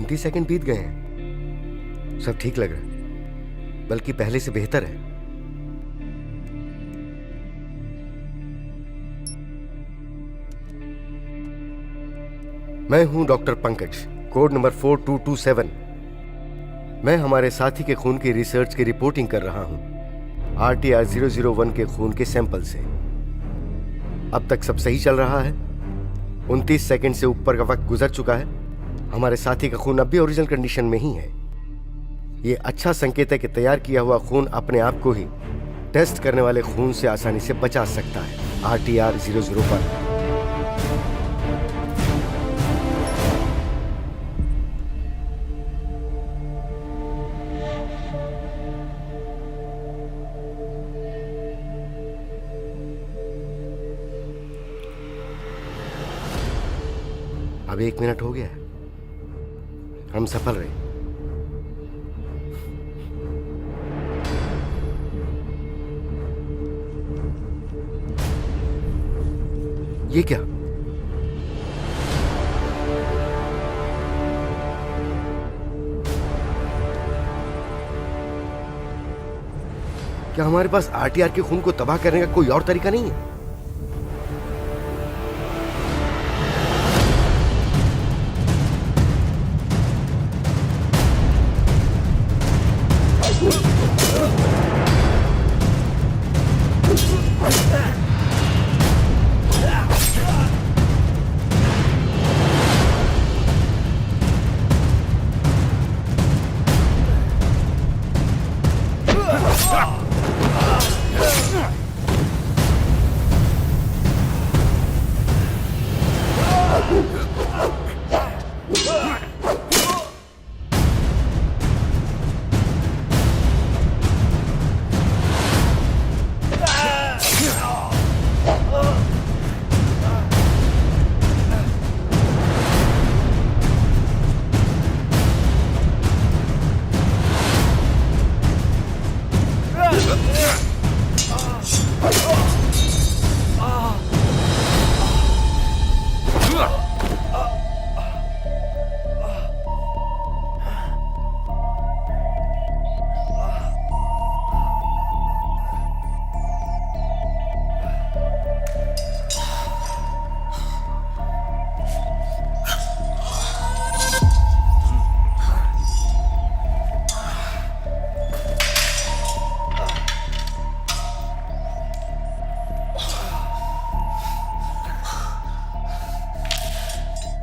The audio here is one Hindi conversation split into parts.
29 सेकंड बीत गए हैं। सब ठीक लग रहा है, बल्कि पहले से बेहतर है। मैं हूं डॉक्टर पंकज, कोड नंबर 4227। मैं हमारे साथी के खून की रिसर्च की रिपोर्टिंग कर रहा हूं RTR 001 के खून के सैंपल से। अब तक सब सही चल रहा है। 29 सेकंड से ऊपर का वक्त गुजर चुका है। हमारे साथी का खून अब भी ओरिजिनल कंडीशन में ही है। यह अच्छा संकेत है कि तैयार किया हुआ खून अपने आप को ही टेस्ट करने वाले खून से आसानी से बचा सकता है। RTR 001। अब 1 मिनट हो गया है। हम सफल रहे। ये क्या? क्या हमारे पास RTR के खून को तबाह करने का कोई और तरीका नहीं है?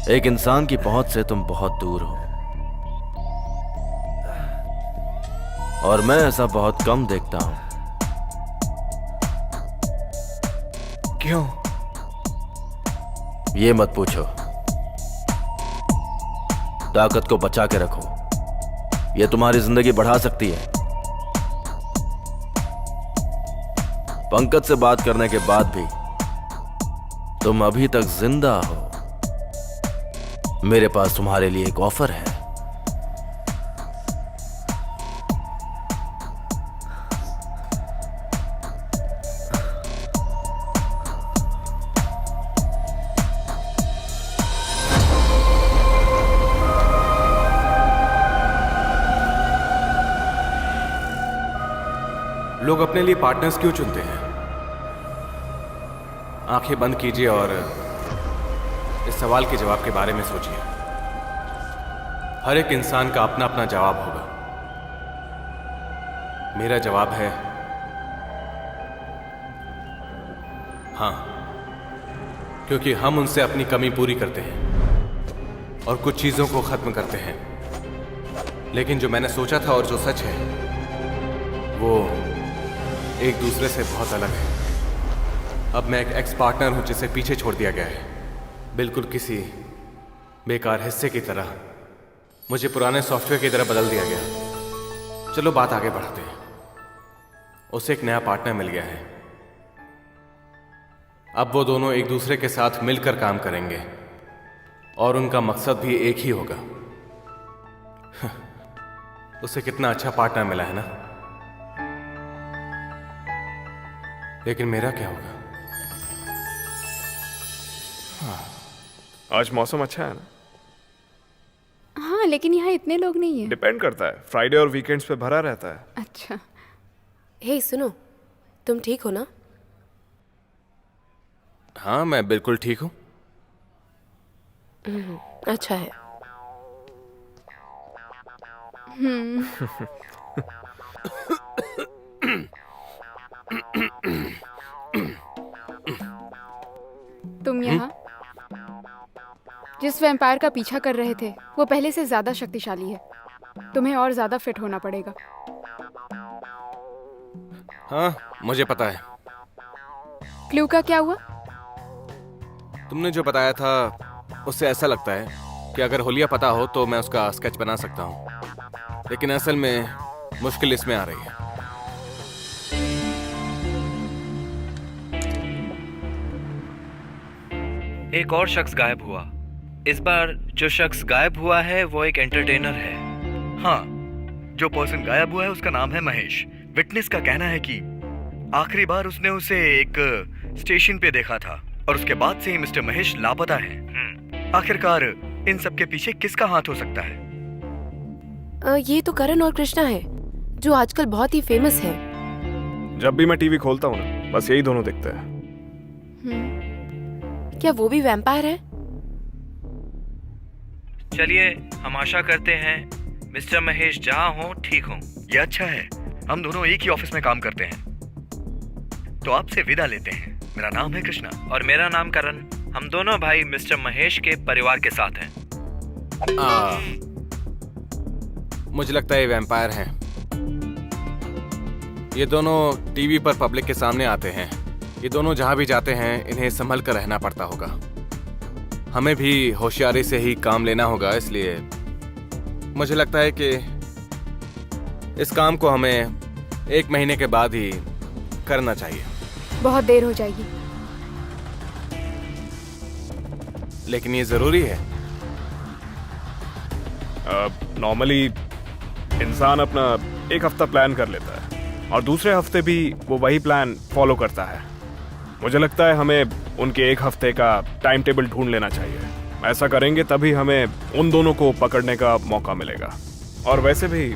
एक इंसान की पहुंच से तुम बहुत दूर हो, और मैं ऐसा बहुत कम देखता हूं। क्यों? ये मत पूछो। ताकत को बचा के रखो, ये तुम्हारी जिंदगी बढ़ा सकती है। पंकज से बात करने के बाद भी तुम अभी तक जिंदा हो। मेरे पास तुम्हारे लिए एक ऑफर है। लोग अपने लिए पार्टनर्स क्यों चुनते हैं? आंखें बंद कीजिए और इस सवाल के जवाब के बारे में सोचिए। हर एक इंसान का अपना अपना जवाब होगा। मेरा जवाब है हाँ, क्योंकि हम उनसे अपनी कमी पूरी करते हैं और कुछ चीजों को खत्म करते हैं। लेकिन जो मैंने सोचा था और जो सच है वो एक दूसरे से बहुत अलग है। अब मैं एक एक्स पार्टनर हूं जिसे पीछे छोड़ दिया गया है, बिल्कुल किसी बेकार हिस्से की तरह। मुझे पुराने सॉफ्टवेयर की तरह बदल दिया गया। चलो बात आगे बढ़ाते हैं। उसे एक नया पार्टनर मिल गया है। अब वो दोनों एक दूसरे के साथ मिलकर काम करेंगे और उनका मकसद भी एक ही होगा। उसे कितना अच्छा पार्टनर मिला है ना। लेकिन मेरा क्या होगा? आज मौसम अच्छा है ना? हाँ, लेकिन यहाँ इतने लोग नहीं हैं। डिपेंड करता है, फ्राइडे और वीकेंड्स पे भरा रहता है। अच्छा, हे सुनो, तुम ठीक हो ना? हाँ, मैं बिल्कुल ठीक हूँ। अच्छा है। तुम यहाँ जिस वैम्पायर का पीछा कर रहे थे वो पहले से ज्यादा शक्तिशाली है। तुम्हें और ज्यादा फिट होना पड़ेगा। हाँ, मुझे पता है। क्लू का क्या हुआ? तुमने जो बताया था उससे ऐसा लगता है कि अगर होलिया पता हो तो मैं उसका स्केच बना सकता हूँ, लेकिन असल में मुश्किल इसमें आ रही है। एक और शख्स गायब हुआ। इस बार जो शख्स गायब हुआ है वो एक एंटरटेनर है। हाँ, जो पर्सन गायब हुआ है उसका नाम है महेश। विटनेस का कहना है कि आखिरी बार उसने उसे एक स्टेशन पे देखा था और उसके बाद से ही मिस्टर महेश लापता है। आखिरकार इन सब के पीछे किसका हाथ हो सकता है? ये तो करण और कृष्णा है जो आजकल बहुत ही फेमस है। जब भी मैं टीवी खोलता हूँ ना, बस यही दोनों दिखते हैं। क्या वो भी वैम्पायर है? चलिए हम आशा करते हैं मिस्टर महेश जहाँ हो ठीक हो। ये अच्छा है, हम दोनों एक ही ऑफिस में काम करते हैं। तो आपसे विदा लेते हैं। मेरा नाम है कृष्णा और मेरा नाम करण। हम दोनों भाई मिस्टर महेश के परिवार के साथ हैं। मुझे लगता है ये वैम्पायर हैं। ये दोनों टीवी पर पब्लिक के सामने आते हैं। ये दोनों जहां भी जाते हैं इन्हें संभल कर रहना पड़ता होगा। हमें भी होशियारी से ही काम लेना होगा, इसलिए मुझे लगता है कि इस काम को हमें 1 महीने के बाद ही करना चाहिए। बहुत देर हो जाएगी। लेकिन ये जरूरी है। नॉर्मली इंसान अपना 1 हफ्ता प्लान कर लेता है और दूसरे हफ्ते भी वो वही प्लान फॉलो करता है। मुझे लगता है हमें उनके 1 हफ्ते का टाइम टेबल ढूंढ लेना चाहिए। ऐसा करेंगे तभी हमें उन दोनों को पकड़ने का मौका मिलेगा। और वैसे भी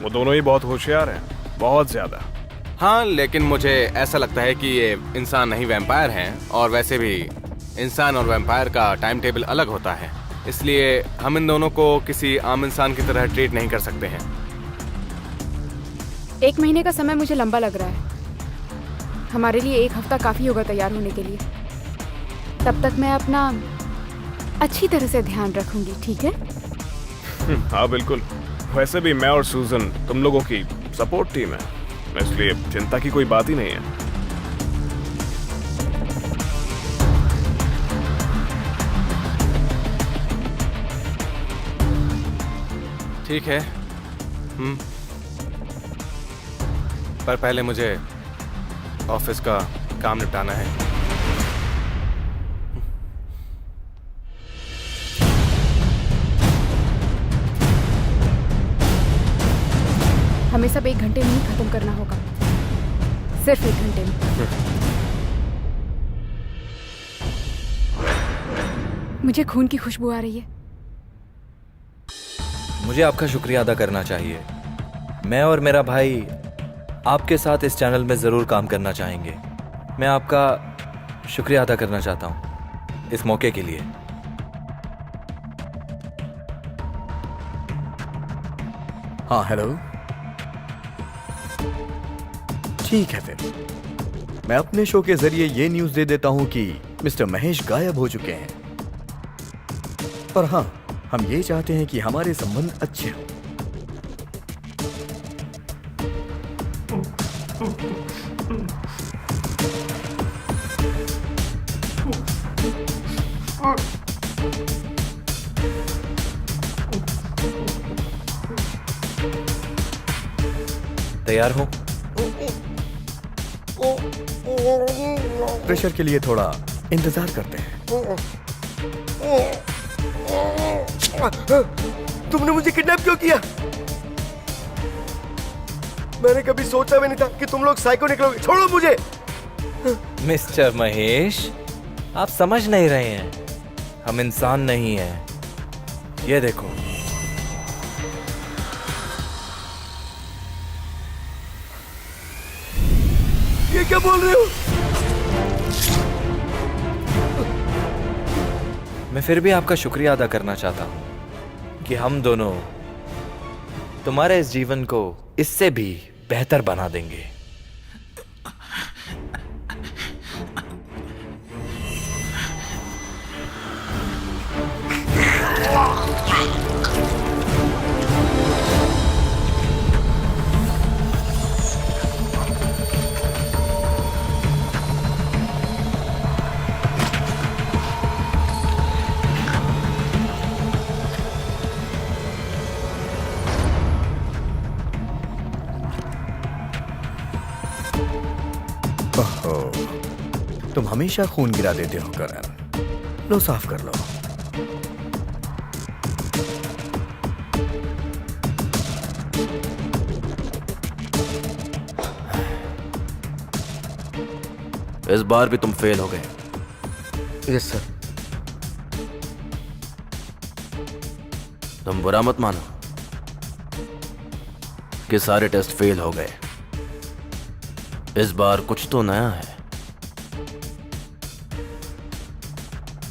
वो दोनों ही बहुत होशियार हैं, बहुत ज्यादा। हाँ, लेकिन मुझे ऐसा लगता है कि ये इंसान नहीं वैम्पायर हैं, और वैसे भी इंसान और वैम्पायर का टाइम टेबल अलग होता है, इसलिए हम इन दोनों को किसी आम इंसान की तरह ट्रीट नहीं कर सकते हैं। 1 महीने का समय मुझे लंबा लग रहा है। हमारे लिए 1 हफ्ता काफी होगा तैयार होने के लिए। तब तक मैं अपना अच्छी तरह से ध्यान रखूंगी, ठीक है? हाँ बिल्कुल। वैसे भी मैं और सूजन तुम लोगों की सपोर्ट टीम है, इसलिए चिंता की कोई बात ही नहीं है। ठीक है। पर पहले मुझे ऑफिस का काम निपटाना है। हमें सब 1 घंटे में ही खत्म करना होगा, सिर्फ 1 घंटे में। मुझे खून की खुशबू आ रही है। मुझे आपका शुक्रिया अदा करना चाहिए। मैं और मेरा भाई आपके साथ इस चैनल में ज़रूर काम करना चाहेंगे। मैं आपका शुक्रिया अदा करना चाहता हूँ इस मौके के लिए। हाँ हेलो। ठीक है फिर मैं अपने शो के जरिए ये न्यूज़ दे देता हूँ कि मिस्टर महेश गायब हो चुके हैं। पर हाँ, हम ये चाहते हैं कि हमारे संबंध अच्छे हों। तैयार हो? प्रेशर के लिए थोड़ा इंतजार करते हैं। तुमने मुझे किडनैप क्यों किया? मैंने कभी सोचा भी नहीं था कि तुम लोग साइको निकलोगे। छोड़ो मुझे। मिस्टर महेश, आप समझ नहीं रहे हैं। हम इंसान नहीं हैं। ये देखो, क्या बोल रहे हो? मैं फिर भी आपका शुक्रिया अदा करना चाहता हूं कि हम दोनों तुम्हारे इस जीवन को इससे भी बेहतर बना देंगे। ओहो, तुम हमेशा खून गिरा देते हो करण। लो साफ कर लो। इस बार भी तुम फेल हो गए। Yes sir. तुम बुरा मत मानो कि सारे टेस्ट फेल हो गए। इस बार कुछ तो नया है।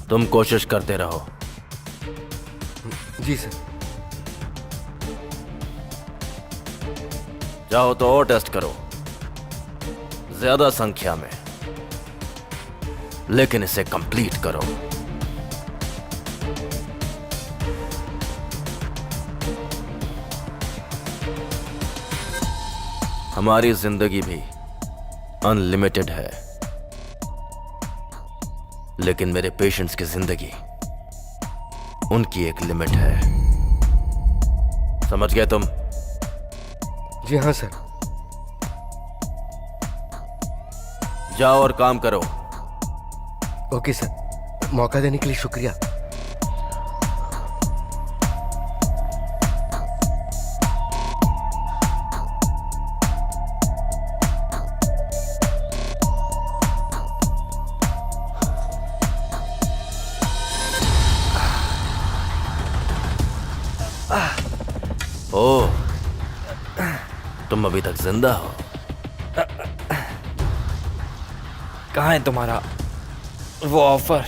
तुम कोशिश करते रहो। जी सर। चाहो तो और टेस्ट करो, ज्यादा संख्या में, लेकिन इसे कंप्लीट करो। हमारी जिंदगी भी अनलिमिटेड है, लेकिन मेरे पेशेंट्स की जिंदगी, उनकी एक लिमिट है। समझ गए तुम? जी हाँ सर। जाओ और काम करो। ओके सर, मौका देने के लिए शुक्रिया। ओह, तुम अभी तक जिंदा हो। कहाँ है तुम्हारा वो ऑफर?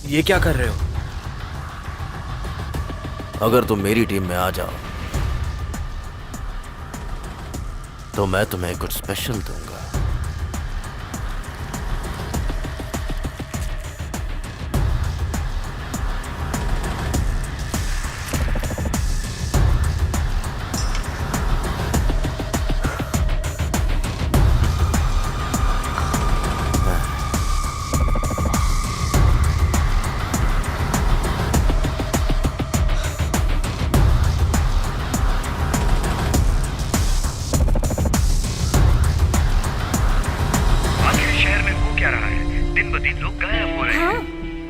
ये क्या कर रहे हो? अगर तुम मेरी टीम में आ जाओ तो मैं तुम्हें कुछ स्पेशल दूंगा।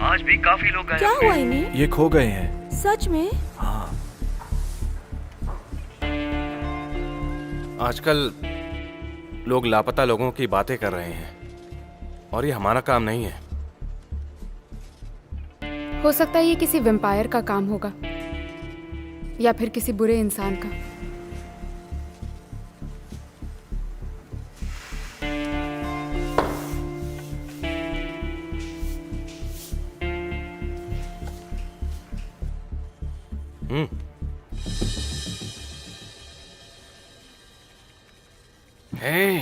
आज भी काफी लोग क्या हुआ इन्हें? ये खो गए हैं। सच में? हाँ। आजकल लोग लापता लोगों की बातें कर रहे हैं और ये हमारा काम नहीं है। हो सकता है ये किसी वेम्पायर का काम होगा या फिर किसी बुरे इंसान का। हे,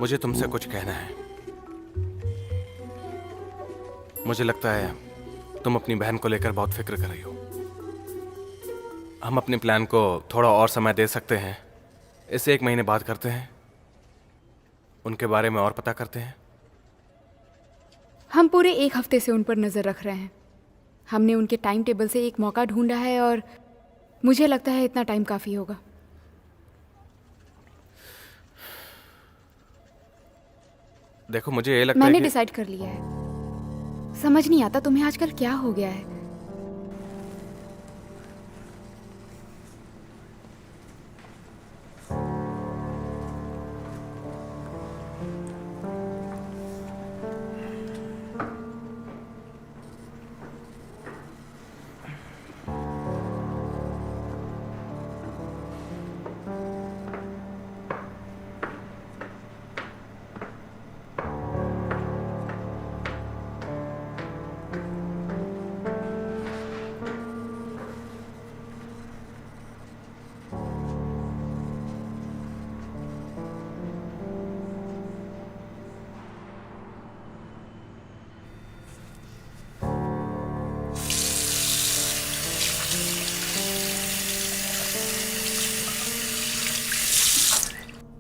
मुझे तुमसे कुछ कहना है। मुझे लगता है तुम अपनी बहन को लेकर बहुत फिक्र कर रही हो। हम अपने प्लान को थोड़ा और समय दे सकते हैं। इसे 1 महीने बाद करते हैं, उनके बारे में और पता करते हैं। हम पूरे 1 हफ्ते से उन पर नज़र रख रहे हैं। हमने उनके टाइम टेबल से एक मौका ढूंढा है और मुझे लगता है इतना टाइम काफ़ी होगा। देखो मुझे ये लगता है मैंने कि डिसाइड कर लिया है। समझ नहीं आता तुम्हें आजकल क्या हो गया है।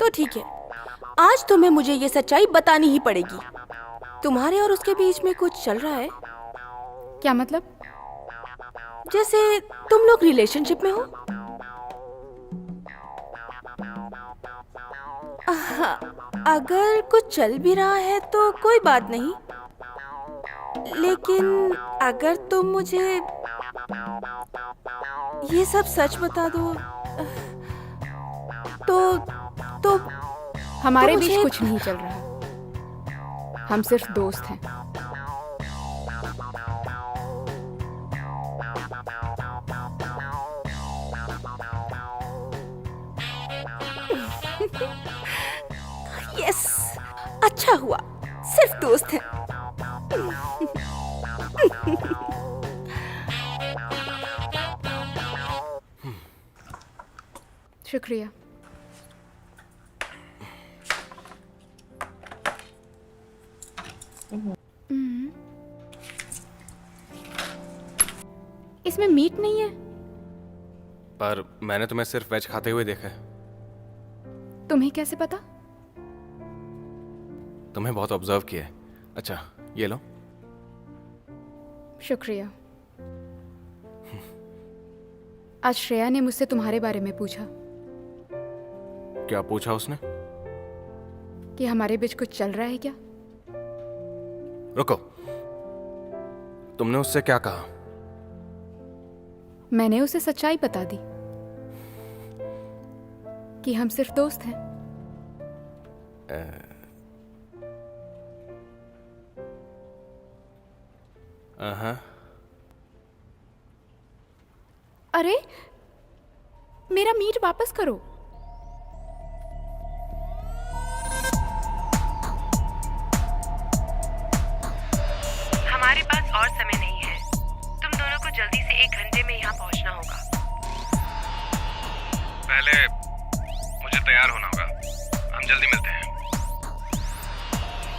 तो ठीक है, आज तुम्हें मुझे ये सच्चाई बतानी ही पड़ेगी। तुम्हारे और उसके बीच में कुछ चल रहा है। क्या मतलब? जैसे तुम लोग रिलेशनशिप में हो। अगर कुछ चल भी रहा है तो कोई बात नहीं, लेकिन अगर तुम मुझे ये सब सच बता दो तो हमारे तो बीच मुझे- कुछ नहीं चल रहा। हम सिर्फ दोस्त हैं। यस, अच्छा हुआ, सिर्फ दोस्त हैं। शुक्रिया। इसमें मीट नहीं है। पर मैंने तुम्हें सिर्फ वेज खाते हुए देखा है। तुम्हें कैसे पता? तुम्हें बहुत ऑब्जर्व किया है। अच्छा ये लो। शुक्रिया। आज श्रेया ने मुझसे तुम्हारे बारे में पूछा क्या पूछा उसने? कि हमारे बीच कुछ चल रहा है क्या। रुको, तुमने उससे क्या कहा? मैंने उसे सच्चाई बता दी कि हम सिर्फ दोस्त हैं। अरे मेरा मीट वापस करो। हमारे पास और समय नहीं है। तुम दोनों को जल्दी से 1 घंटे में यहाँ पहुँचना होगा। पहले मुझे तैयार होना होगा। हम जल्दी मिलते हैं।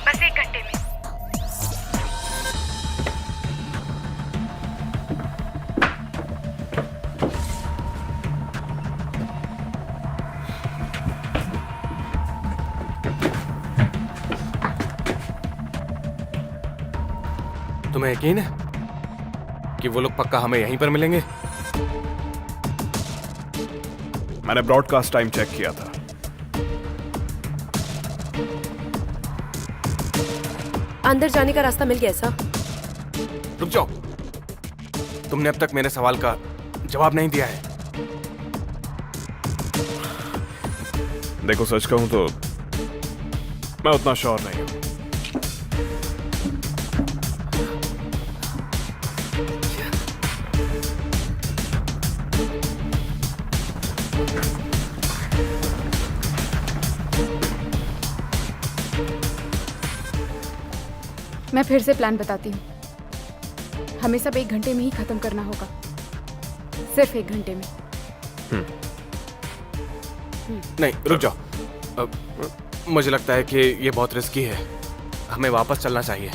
बस 1 घंटे में। तुम्हें यकीन है कि वो लोग पक्का हमें यहीं पर मिलेंगे? मैंने ब्रॉडकास्ट टाइम चेक किया था। अंदर जाने का रास्ता मिल गया ऐसा? रुक जाओ, तुमने अब तक मेरे सवाल का जवाब नहीं दिया है। देखो सच कहूं तो मैं उतना श्योर नहीं हूं। मैं फिर से प्लान बताती हूँ। हमें सब 1 घंटे में ही खत्म करना होगा। सिर्फ 1 घंटे में। नहीं रुक जाओ, मुझे लगता है कि ये बहुत रिस्की है। हमें वापस चलना चाहिए।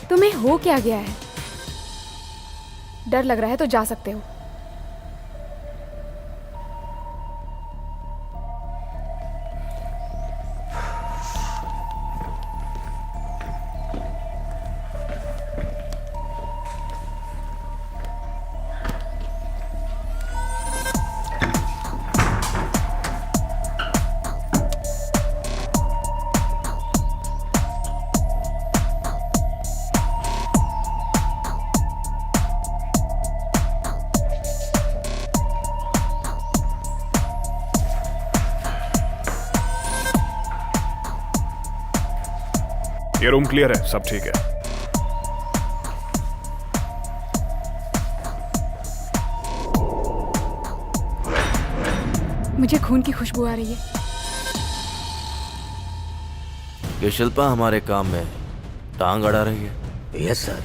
तुम्हें हो क्या गया है? डर लग रहा है तो जा सकते हो। ये रूम क्लियर है, सब ठीक है। मुझे खून की खुशबू आ रही है। ये शिल्पा हमारे काम में टांग अड़ा रही है। Yes sir.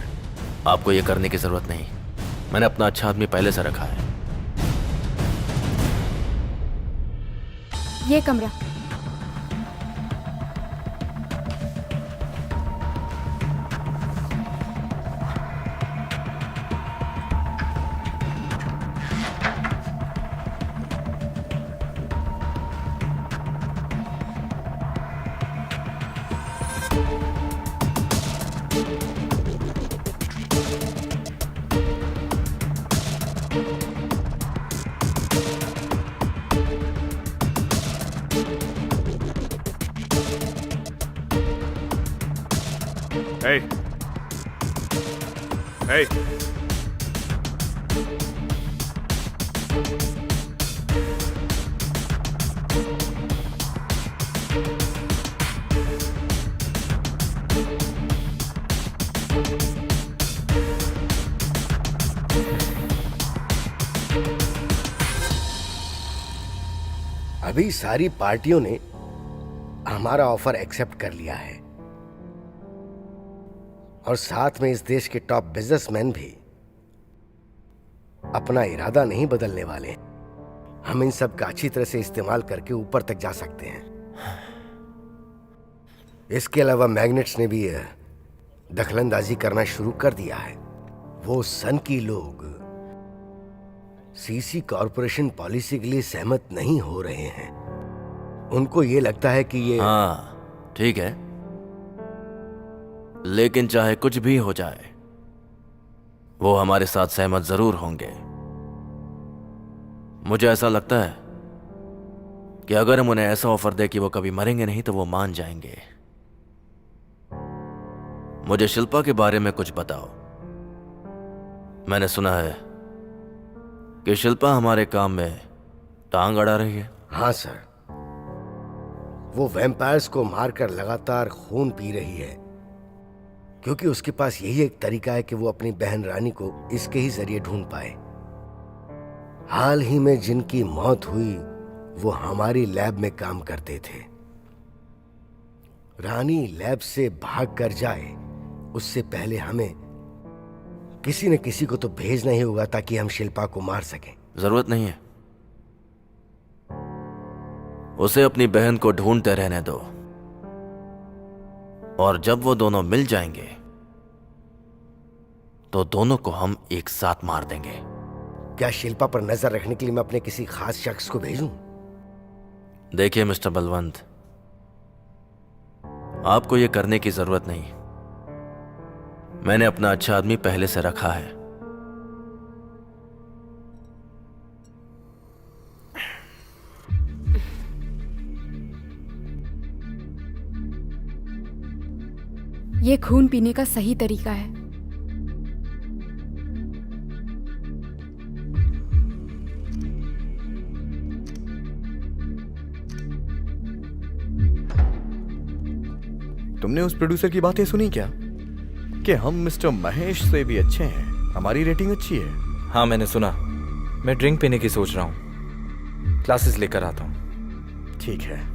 आपको ये करने की जरूरत नहीं। मैंने अपना अच्छा आदमी पहले से रखा है। ये कमरा। Hey. Hey. अभी सारी पार्टियों ने हमारा ऑफर एक्सेप्ट कर लिया है और साथ में इस देश के टॉप बिजनेसमैन भी अपना इरादा नहीं बदलने वाले। हम इन सब का अच्छी तरह से इस्तेमाल करके ऊपर तक जा सकते हैं। इसके अलावा मैग्नेट्स ने भी दखलंदाजी करना शुरू कर दिया है। वो सन की लोग सीसी कॉरपोरेशन पॉलिसी के लिए सहमत नहीं हो रहे हैं। उनको ये लगता है कि ये हाँ ठीक है, लेकिन चाहे कुछ भी हो जाए वो हमारे साथ सहमत जरूर होंगे। मुझे ऐसा लगता है कि अगर हम उन्हें ऐसा ऑफर दे कि वो कभी मरेंगे नहीं तो वो मान जाएंगे। मुझे शिल्पा के बारे में कुछ बताओ। मैंने सुना है कि शिल्पा हमारे काम में टांग अड़ा रही है। हाँ सर, वो वैम्पायर्स को मारकर लगातार खून पी रही है क्योंकि उसके पास यही एक तरीका है कि वो अपनी बहन रानी को इसके ही जरिए ढूंढ पाए। हाल ही में जिनकी मौत हुई वो हमारी लैब में काम करते थे। रानी लैब से भाग कर जाए उससे पहले हमें किसी न किसी को तो भेजना ही होगा ताकि हम शिल्पा को मार सकें। जरूरत नहीं है, उसे अपनी बहन को ढूंढते रहने दो और जब वो दोनों मिल जाएंगे तो दोनों को हम एक साथ मार देंगे। क्या शिल्पा पर नजर रखने के लिए मैं अपने किसी खास शख्स को भेजूं? देखिए मिस्टर बलवंत, आपको यह करने की जरूरत नहीं। मैंने अपना अच्छा आदमी पहले से रखा है। ये खून पीने का सही तरीका है। तुमने उस प्रोड्यूसर की बातें सुनी क्या कि हम मिस्टर महेश से भी अच्छे हैं, हमारी रेटिंग अच्छी है। हाँ मैंने सुना। मैं ड्रिंक पीने की सोच रहा हूँ, क्लासेस लेकर आता हूँ। ठीक है।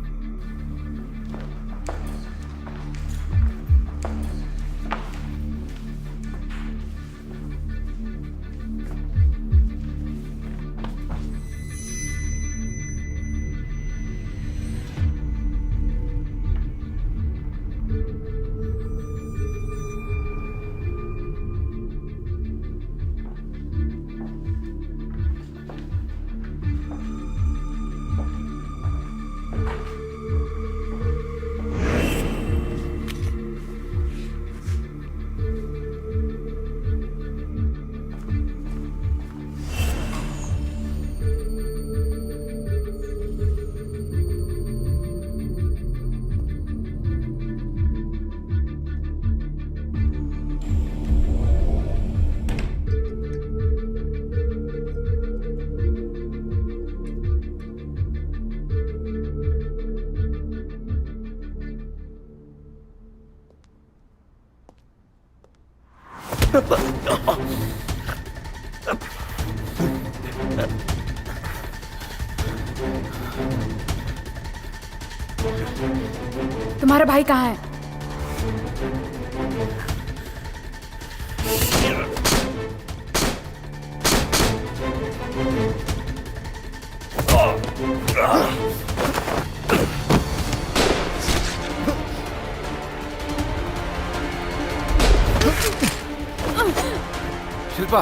तुम्हारा भाई कहाँ है? शिल्पा,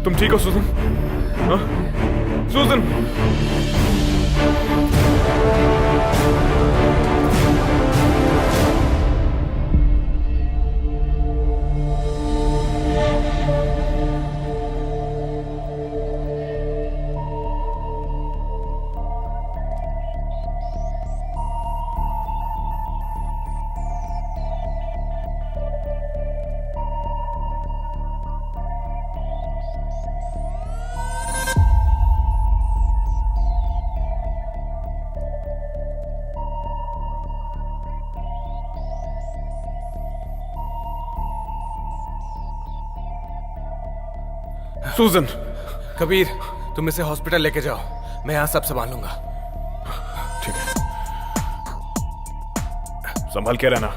तुम ठीक हो सुजन? हाँ? सुजन! सुजन! कबीर, तुम इसे हॉस्पिटल लेके जाओ, मैं यहां सब संभालूंगा। ठीक है, संभाल के रहना।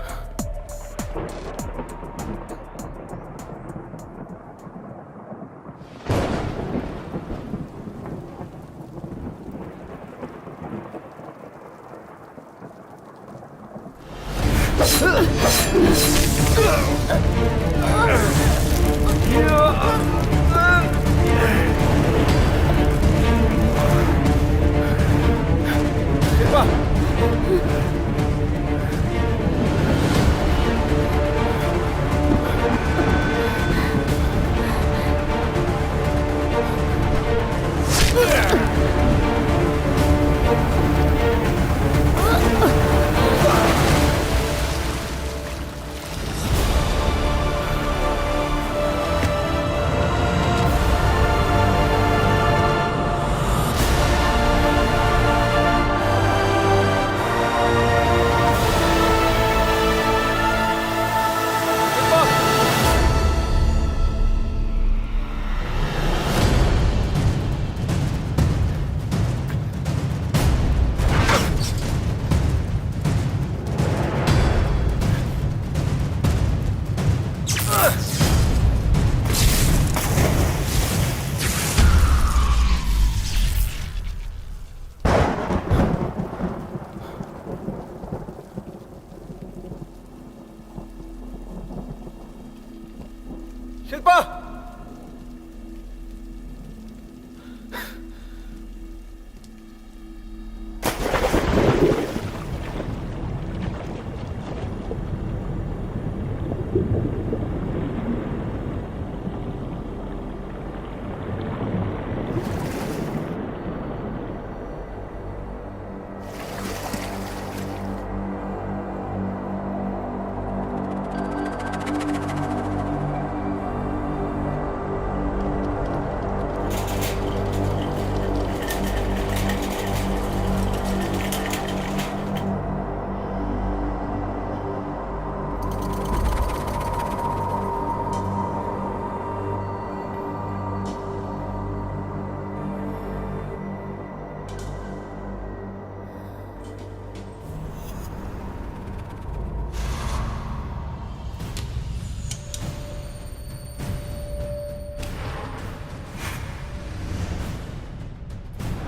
शिल्पा!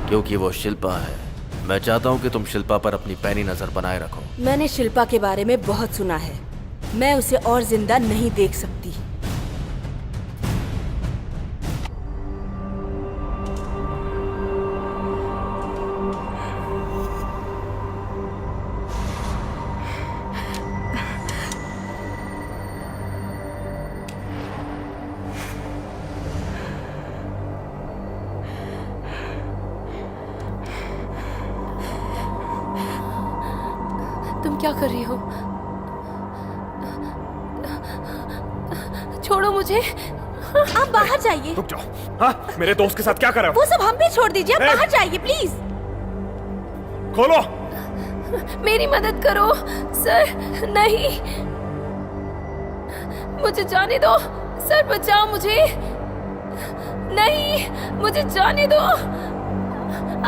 क्योंकि वो शिल्पा है। मैं चाहता हूँ कि तुम शिल्पा पर अपनी पैनी नजर बनाए रखो। मैंने शिल्पा के बारे में बहुत सुना है। मैं उसे और जिंदा नहीं देख सकती। तुम क्या कर रही हो? छोड़ो मुझे। आप बाहर जाइए। रुक जाओ। हाँ, मेरे दोस्त के साथ क्या कर रहे हो? वो सब हम पे छोड़ दीजिए। आप ए! बाहर जाइए प्लीज। खोलो। मेरी मदद करो सर। नहीं, मुझे जाने दो सर। बचाओ मुझे। नहीं, मुझे जाने दो।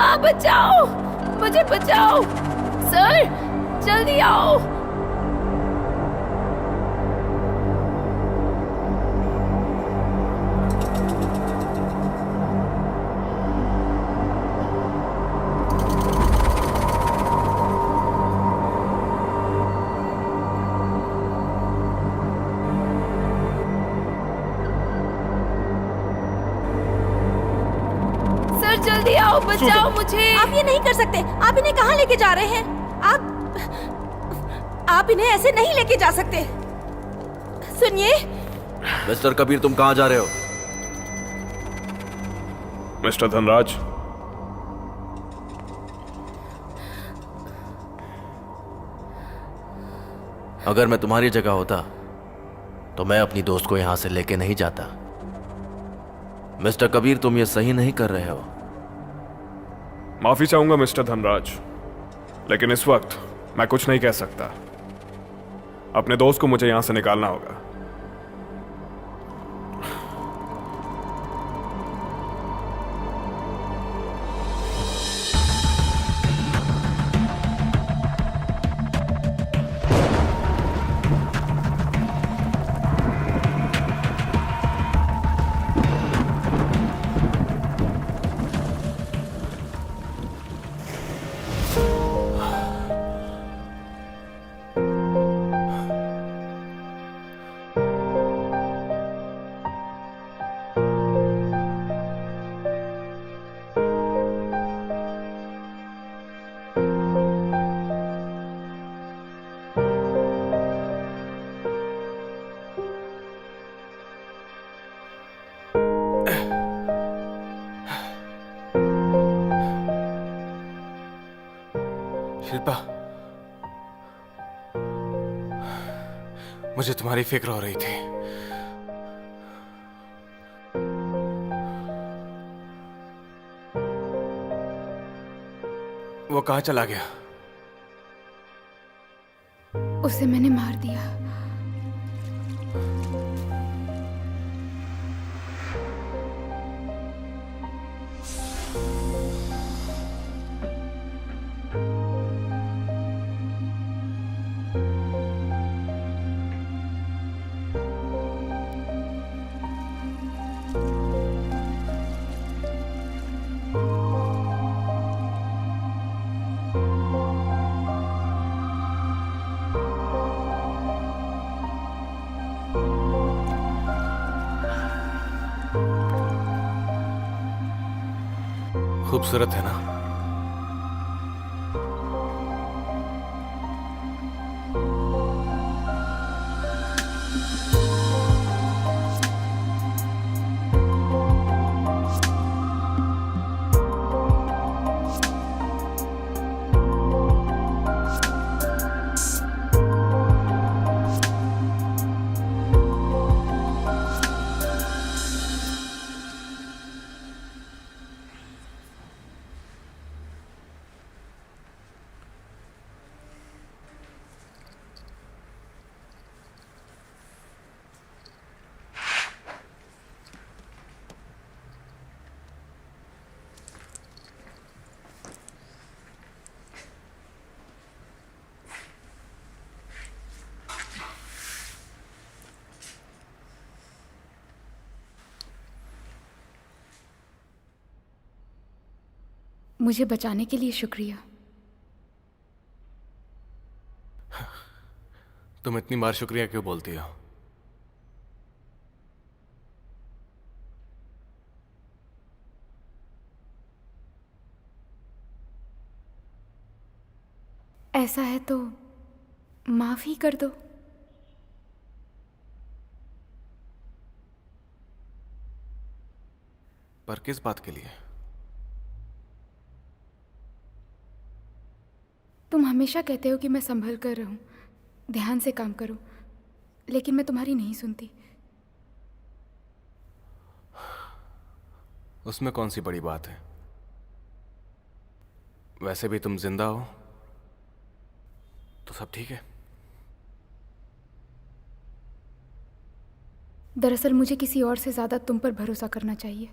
आप बचाओ मुझे, बचाओ सर, जल्दी आओ। सर जल्दी आओ, बचाओ मुझे। आप ये नहीं कर सकते। आप इन्हें कहाँ लेके जा रहे हैं? आप इन्हें ऐसे नहीं लेके जा सकते। सुनिए मिस्टर कबीर, तुम कहाँ जा रहे हो? मिस्टर धनराज, अगर मैं तुम्हारी जगह होता तो मैं अपनी दोस्त को यहां से लेके नहीं जाता। मिस्टर कबीर, तुम ये सही नहीं कर रहे हो। माफी चाहूंगा मिस्टर धनराज, लेकिन इस वक्त मैं कुछ नहीं कह सकता। अपने दोस्त को मुझे यहां से निकालना होगा। शिल्पा, मुझे तुम्हारी फिक्र हो रही थी। वो कहाँ चला गया? उसे मैंने मार दिया। खूबसूरत है ना? मुझे बचाने के लिए शुक्रिया। तुम इतनी बार शुक्रिया क्यों बोलती हो? ऐसा है तो माफ ही कर दो। पर किस बात के लिए? तुम हमेशा कहते हो कि मैं संभल कर रहूं, ध्यान से काम करूं, लेकिन मैं तुम्हारी नहीं सुनती। उसमें कौन सी बड़ी बात है? वैसे भी तुम जिंदा हो तो सब ठीक है। दरअसल मुझे किसी और से ज्यादा तुम पर भरोसा करना चाहिए।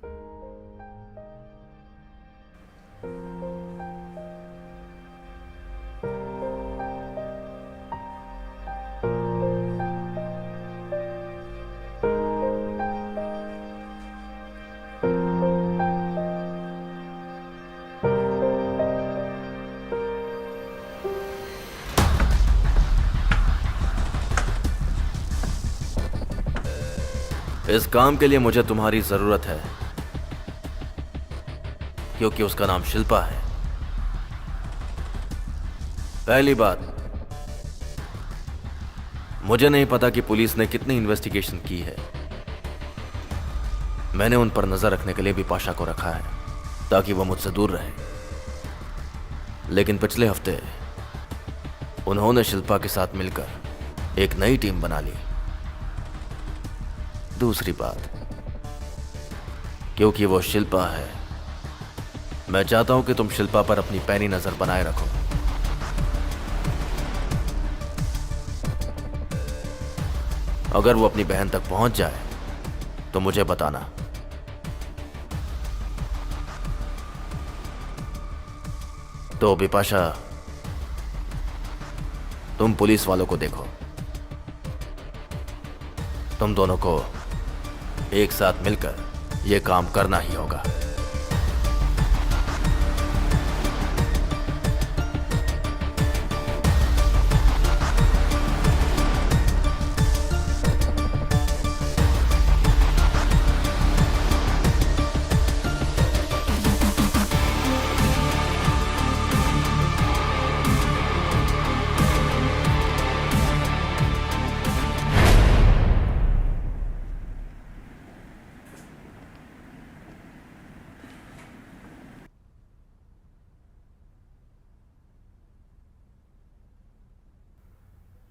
इस काम के लिए मुझे तुम्हारी जरूरत है, क्योंकि उसका नाम शिल्पा है। पहली बात, मुझे नहीं पता कि पुलिस ने कितनी इन्वेस्टिगेशन की है। मैंने उन पर नजर रखने के लिए भी पाशा को रखा है ताकि वह मुझसे दूर रहे, लेकिन पिछले हफ्ते उन्होंने शिल्पा के साथ मिलकर एक नई टीम बना ली। दूसरी बात, क्योंकि वो शिल्पा है, मैं चाहता हूं कि तुम शिल्पा पर अपनी पैनी नजर बनाए रखो। अगर वो अपनी बहन तक पहुंच जाए तो मुझे बताना। तो बिपाशा, तुम पुलिस वालों को देखो, तुम दोनों को एक साथ मिलकर यह काम करना ही होगा।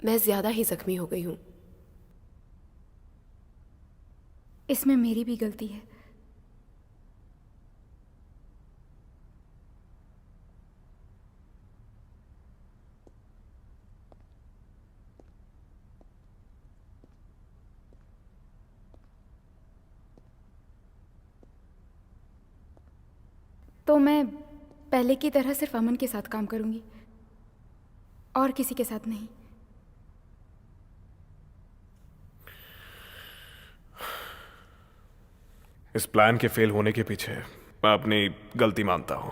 मैं ज्यादा ही जख्मी हो गई हूँ। इसमें मेरी भी गलती है। तो मैं पहले की तरह सिर्फ अमन के साथ काम करूंगी और किसी के साथ नहीं। इस प्लान के फेल होने के पीछे मैं अपनी गलती मानता हूं।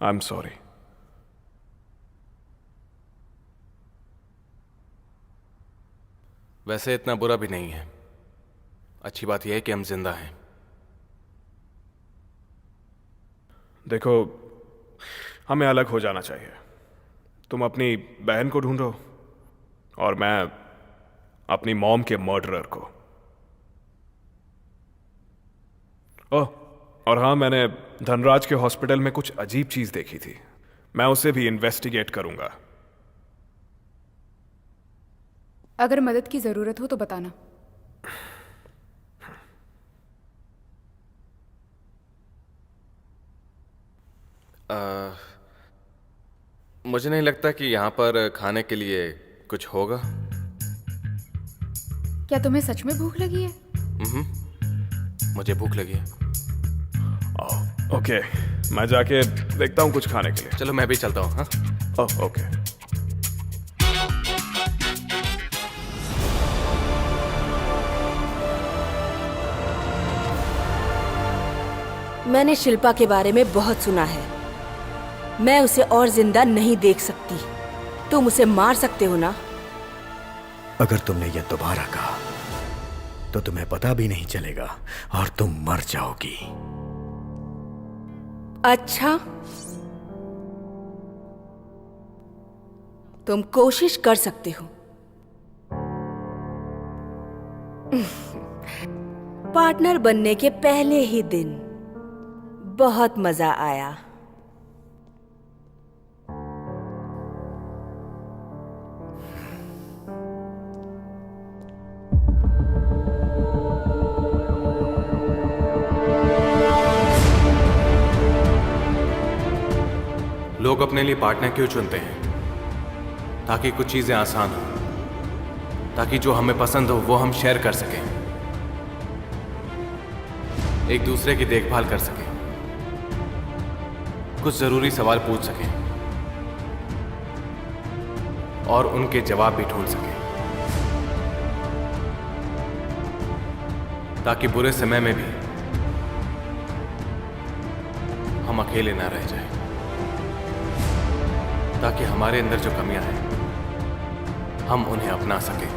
I am sorry. वैसे इतना बुरा भी नहीं है। अच्छी बात यह है कि हम जिंदा हैं। देखो, हमें अलग हो जाना चाहिए। तुम अपनी बहन को ढूंढो और मैं अपनी मॉम के मर्डरर को। ओह, और हाँ, मैंने धनराज के हॉस्पिटल में कुछ अजीब चीज देखी थी। मैं उसे भी इन्वेस्टिगेट करूंगा। अगर मदद की जरूरत हो तो बताना। मुझे नहीं लगता कि यहाँ पर खाने के लिए कुछ होगा। क्या तुम्हें सच में भूख लगी है? मुझे भूख लगी है। ओके, मैं जाके देखता हूँ कुछ खाने के लिए। चलो मैं भी चलता हूँ। हाँ, ओके। मैंने शिल्पा के बारे में बहुत सुना है। मैं उसे और जिंदा नहीं देख सकती। तुम उसे मार सकते हो ना? अगर तुमने यह दोबारा कहा तो तुम्हें पता भी नहीं चलेगा और तुम मर जाओगी। अच्छा, तुम कोशिश कर सकते हो। पार्टनर बनने के पहले ही दिन बहुत मजा आया। लोग अपने लिए पार्टनर क्यों चुनते हैं? ताकि कुछ चीजें आसान हो, ताकि जो हमें पसंद हो वो हम शेयर कर सकें, एक दूसरे की देखभाल कर सकें, कुछ जरूरी सवाल पूछ सकें और उनके जवाब भी ढूंढ सकें, ताकि बुरे समय में भी हम अकेले ना रह जाएं, ताकि हमारे अंदर जो कमियां हैं हम उन्हें अपना सकें।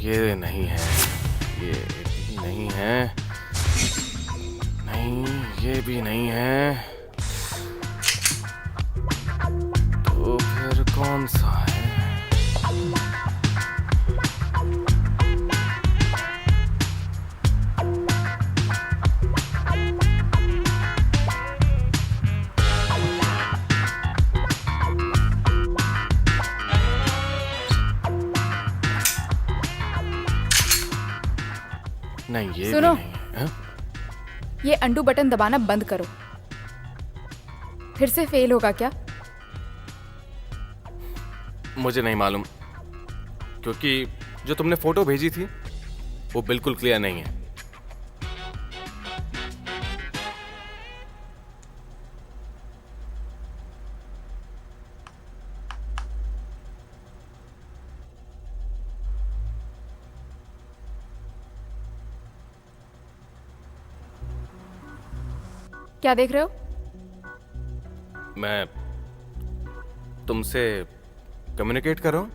ये नहीं है, ये भी नहीं है, नहीं ये भी नहीं है, तो फिर कौन सा है? नहीं, ये सुनो, भी नहीं है। ये अंडू बटन दबाना बंद करो। फिर से फेल होगा क्या? मुझे नहीं मालूम, क्योंकि जो तुमने फोटो भेजी थी वो बिल्कुल क्लियर नहीं है। क्या देख रहे हो? मैं तुमसे कम्युनिकेट कर रहा हूं।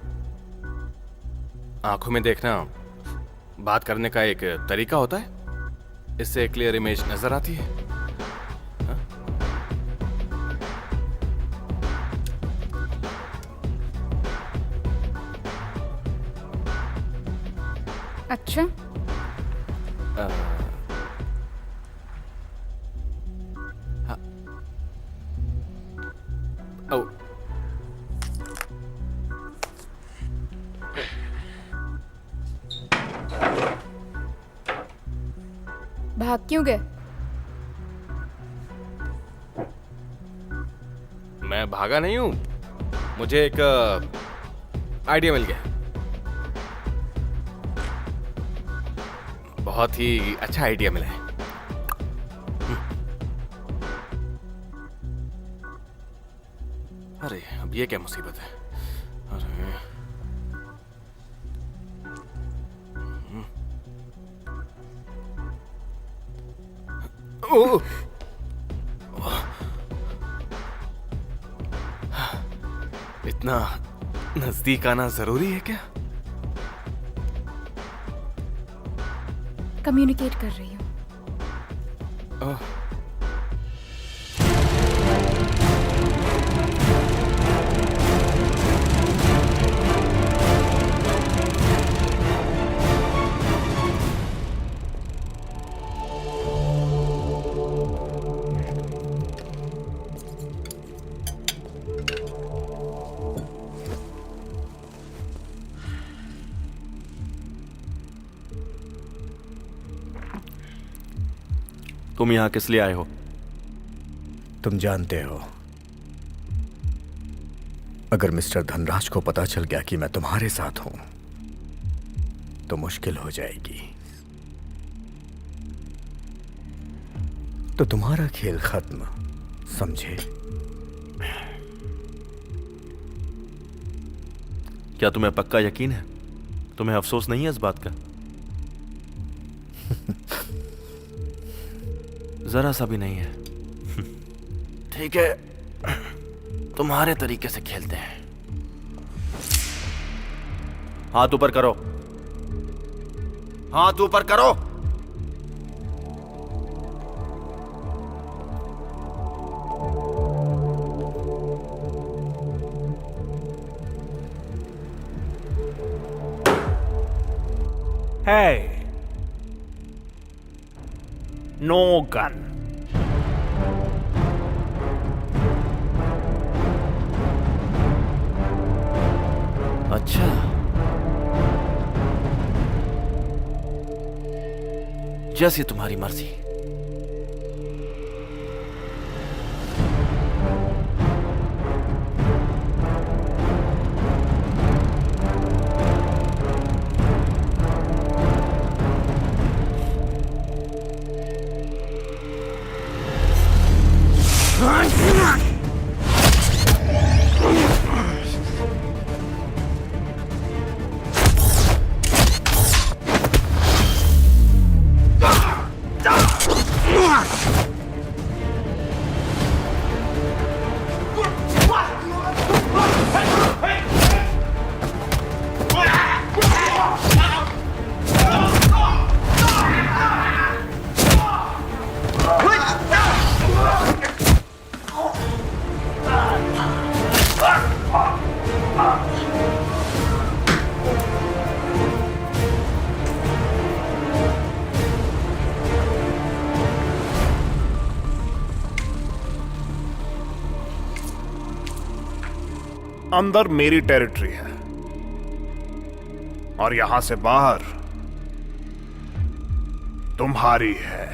आंखों में देखना बात करने का एक तरीका होता है, इससे क्लियर इमेज नजर आती है। हाँ? अच्छा, हाँ। ओ, भाग क्यों गए? मैं भागा नहीं हूं, मुझे एक आइडिया मिल गया। बहुत ही अच्छा आइडिया मिला है। अरे अब ये क्या मुसीबत है। अरे ओह! इतना नजदीक आना जरूरी है क्या? कम्युनिकेट कर रही हूँ। ओह, तुम यहाँ किस लिए आए हो? तुम जानते हो, अगर मिस्टर धनराज को पता चल गया कि मैं तुम्हारे साथ हूं तो मुश्किल हो जाएगी। तो तुम्हारा खेल खत्म, समझे? क्या तुम्हें पक्का यकीन है? तुम्हें अफसोस नहीं है इस बात का? जरा सा भी नहीं है। ठीक है, तुम्हारे तरीके से खेलते हैं। हाथ ऊपर करो, हाथ ऊपर करो। Hey, no gun. अच्छा, जैसी तुम्हारी मर्जी। अंदर मेरी टेरिटरी है और यहां से बाहर तुम्हारी है।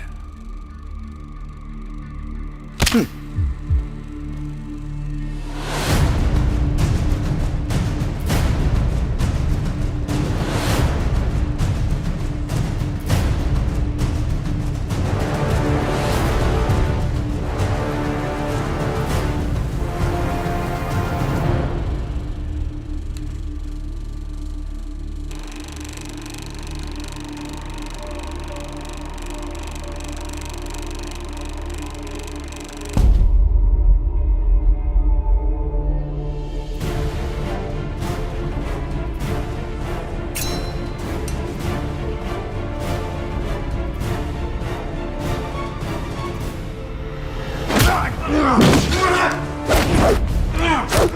तेरी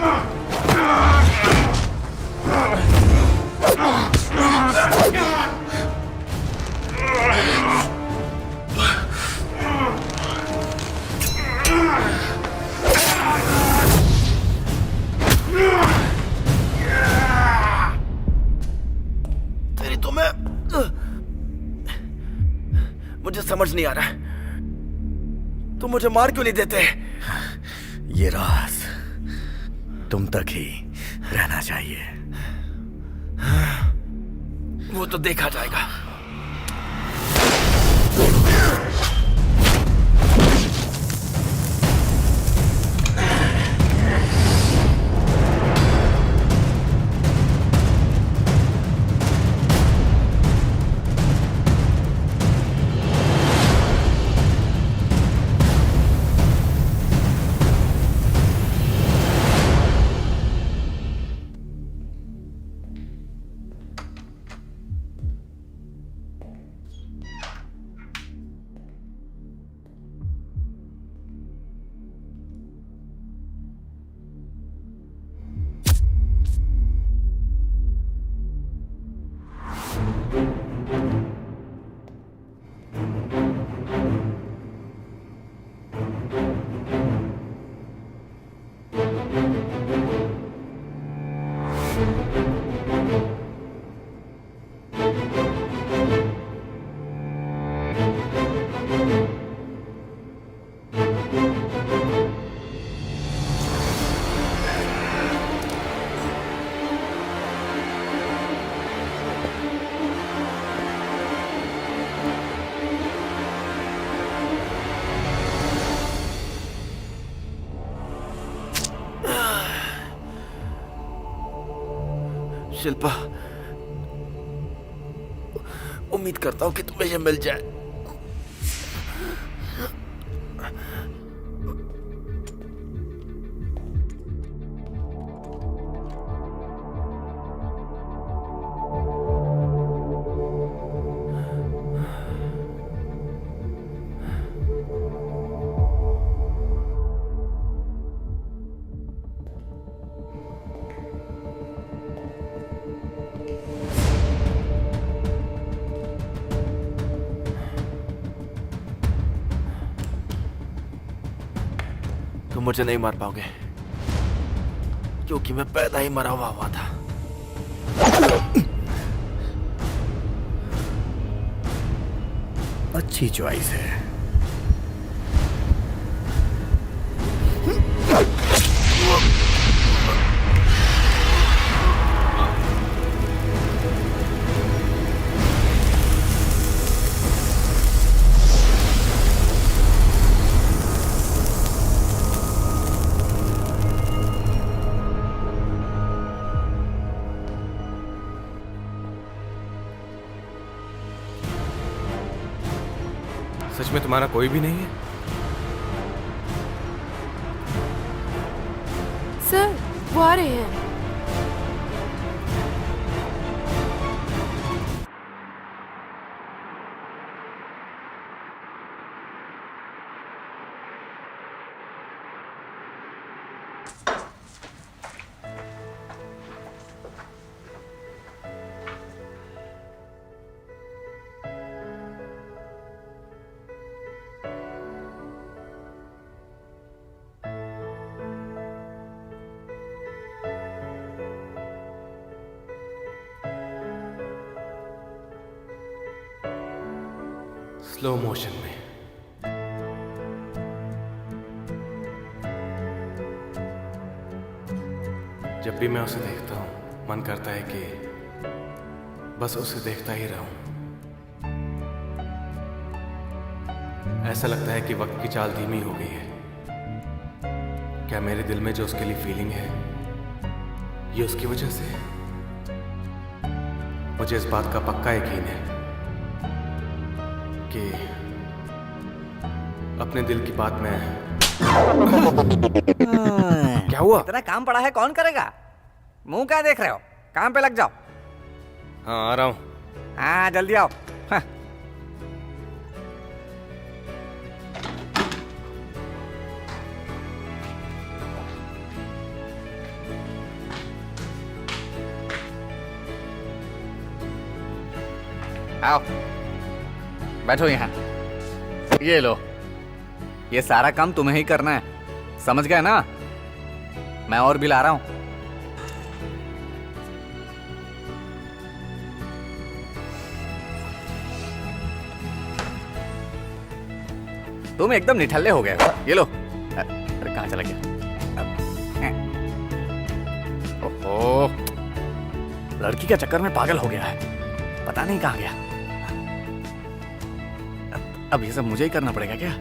तो मैं मुझे समझ नहीं आ रहा तुम मुझे मार क्यों नहीं देते? ये राज तुम तक ही रहना चाहिए। वो तो देखा जाएगा। शिल्पा, उम्मीद करता हूं कि तुम्हें यह मिल जाए। तुम मुझे नहीं मार पाओगे क्योंकि मैं पैदा ही मरा हुआ था। अच्छी चॉइस है। सच में तुम्हारा कोई भी नहीं है? सर, वो आ रहे हैं। स्लो मोशन में। जब भी मैं उसे देखता हूं मन करता है कि बस उसे देखता ही रहूं। ऐसा लगता है कि वक्त की चाल धीमी हो गई है। क्या मेरे दिल में जो उसके लिए फीलिंग है ये उसकी वजह से है? मुझे इस बात का पक्का यकीन है कि अपने दिल की बात में क्या हुआ? इतना काम पड़ा है, कौन करेगा? मुंह क्या देख रहे हो? काम पे लग जाओ। हाँ, आ रहा हूं। हाँ, जल्दी आओ। हाँ। आओ बैठो यहाँ। ये लो, ये सारा काम तुम्हें ही करना है, समझ गए ना? मैं और भी ला रहा हूं। तुम एकदम निठल्ले हो गए हो। ये लो। अरे कहाँ चला गया? ओहो, लड़की के चक्कर में पागल हो गया है, पता नहीं कहाँ गया। अब ये सब मुझे ही करना पड़ेगा क्या?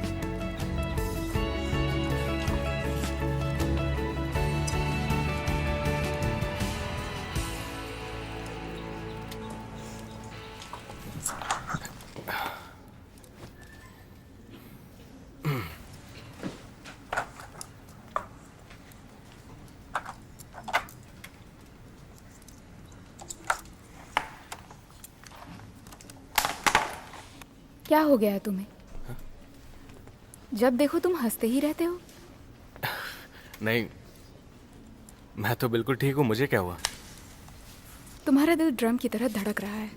क्या हो गया है तुम्हें? जब देखो तुम हंसते ही रहते हो। नहीं, मैं तो बिल्कुल ठीक हूँ। मुझे क्या हुआ? तुम्हारा दिल ड्रम की तरह धड़क रहा है।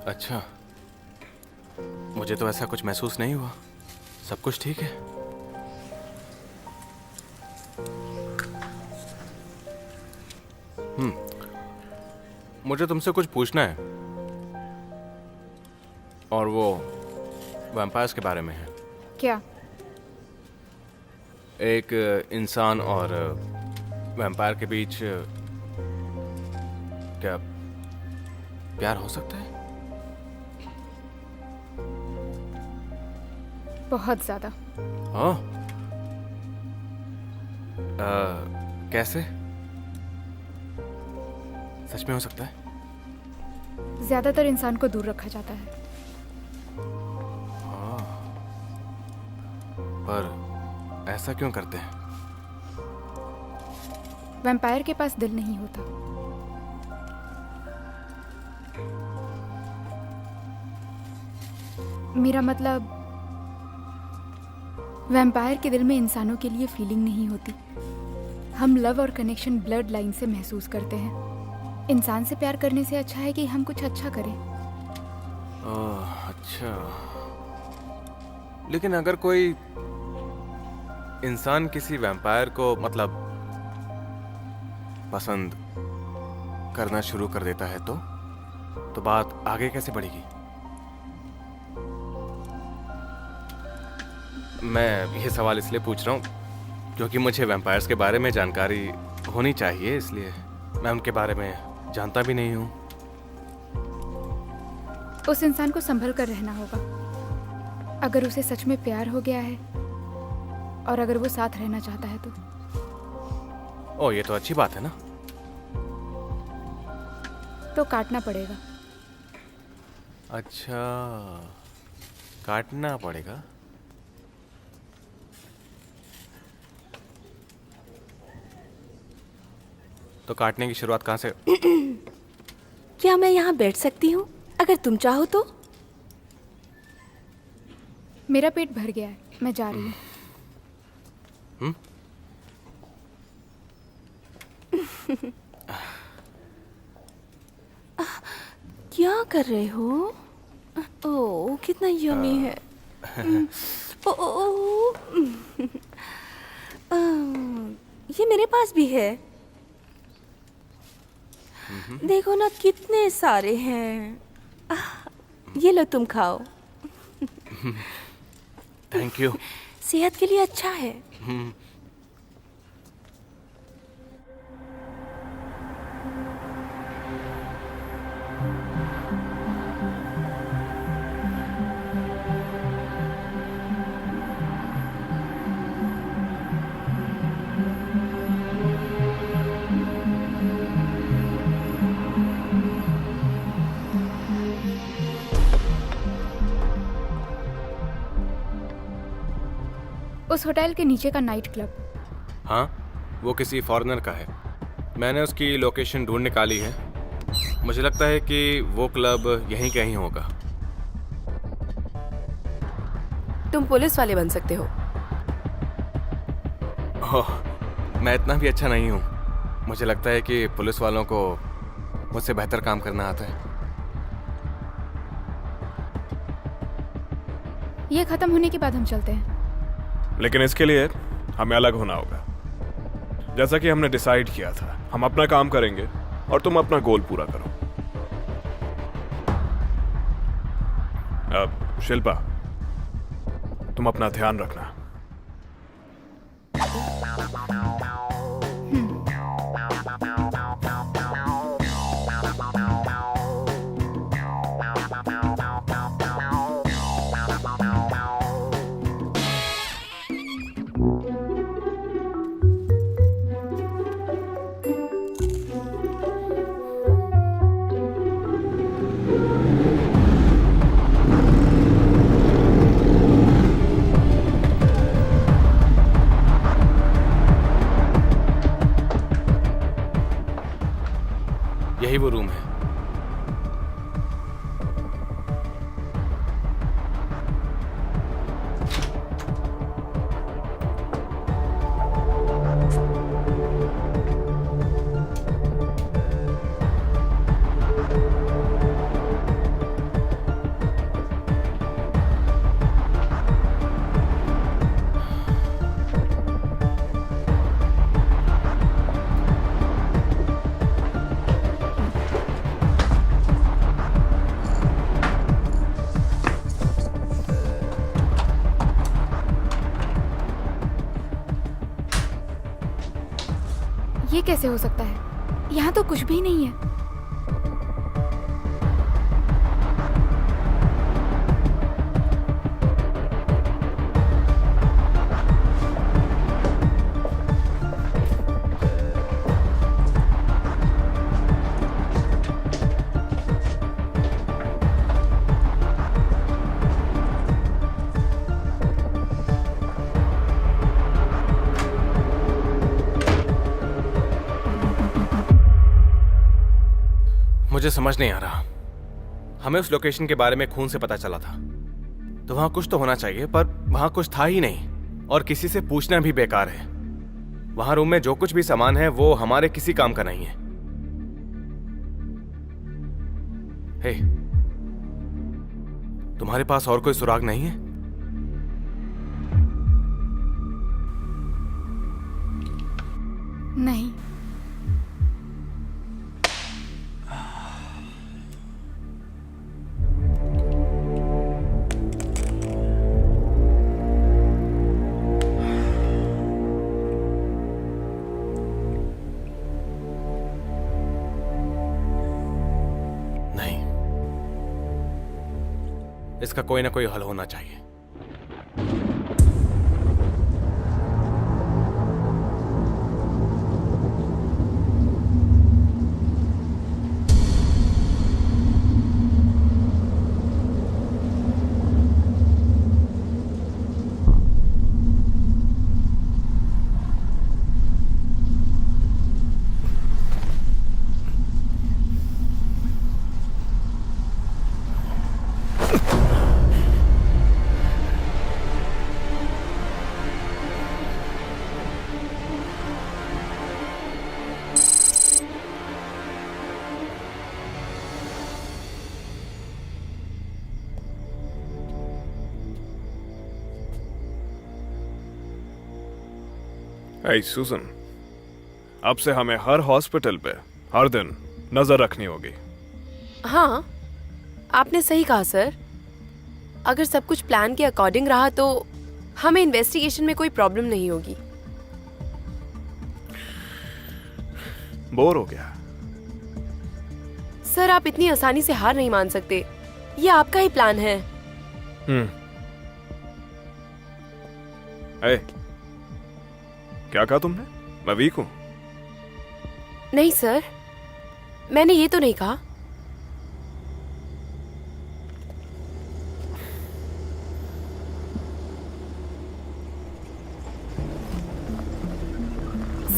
अच्छा, मुझे तो ऐसा कुछ महसूस नहीं हुआ। सब कुछ ठीक है। मुझे तुमसे कुछ पूछना है, और वो वैम्पायर्स के बारे में है। क्या? एक इंसान और वैम्पायर के बीच क्या प्यार हो सकता है? बहुत ज्यादा। हाँ? कैसे? सच में हो सकता है? ज्यादातर इंसान को दूर रखा जाता है। पर ऐसा क्यों करते हैं? वैम्पायर के पास दिल नहीं होता। मेरा मतलब, वैम्पायर के दिल में इंसानों के लिए फीलिंग नहीं होती। हम लव और कनेक्शन ब्लड लाइन से महसूस करते हैं। इंसान से प्यार करने से अच्छा है कि हम कुछ अच्छा करें। अच्छा, लेकिन अगर कोई इंसान किसी वैम्पायर को मतलब पसंद करना शुरू कर देता है तो बात आगे कैसे बढ़ेगी? मैं ये सवाल इसलिए पूछ रहा हूँ क्योंकि मुझे वैम्पायर्स के बारे में जानकारी होनी चाहिए, इसलिए मैं उनके बारे में जानता भी नहीं हूँ। उस इंसान को संभल कर रहना होगा। अगर उसे सच में प्यार हो गया है और अगर वो साथ रहना चाहता है तो। ओ, ये तो अच्छी बात है ना। तो काटना पड़ेगा। अच्छा, काटना पड़ेगा। तो काटने की शुरुआत कहाँ से? क्या मैं यहाँ बैठ सकती हूँ अगर तुम चाहो तो? मेरा पेट भर गया है, मैं जा रही हूँ। क्या कर रहे हो? ओह, कितना यम्मी है। ये मेरे पास भी है। देखो ना, कितने सारे हैं। ये लो, तुम खाओ। Thank you. सेहत के लिए अच्छा है। उस होटल के नीचे का नाइट क्लब। हाँ, वो किसी फॉरेनर का है। मैंने उसकी लोकेशन ढूंढ निकाली है। मुझे लगता है कि वो क्लब यहीं कहीं होगा। तुम पुलिस वाले बन सकते हो। ओह, मैं इतना भी अच्छा नहीं हूँ। मुझे लगता है कि पुलिस वालों को मुझसे बेहतर काम करना आता है। ये खत्म होने के बाद हम चलते हैं। लेकिन इसके लिए हमें अलग होना होगा। जैसा कि हमने डिसाइड किया था, हम अपना काम करेंगे और तुम अपना गोल पूरा करो। अब शिल्पा, तुम अपना ध्यान रखना। यही वो रूम है। ये कैसे हो सकता है? यहाँ तो कुछ भी नहीं है। मुझे समझ नहीं आ रहा। हमें उस लोकेशन के बारे में खून से पता चला था, तो वहां कुछ तो होना चाहिए, पर वहां कुछ था ही नहीं और किसी से पूछना भी बेकार है। वहां रूम में जो कुछ भी सामान है वो हमारे किसी काम का नहीं है। हे, तुम्हारे पास और कोई सुराग नहीं है? नहीं। इसका कोई ना कोई हल होना चाहिए। Hey, सुजन, अब से हमें हर हॉस्पिटल पे हर दिन नजर रखनी होगी। हाँ, आपने सही कहा सर। अगर सब कुछ प्लान के अकॉर्डिंग रहा तो हमें इन्वेस्टिगेशन में कोई प्रॉब्लम नहीं होगी। बोर हो गया। सर, आप इतनी आसानी से हार नहीं मान सकते। ये आपका ही प्लान है। Hey, क्या कहा तुमने? मैं वीक हूं? नहीं सर, मैंने ये तो नहीं कहा।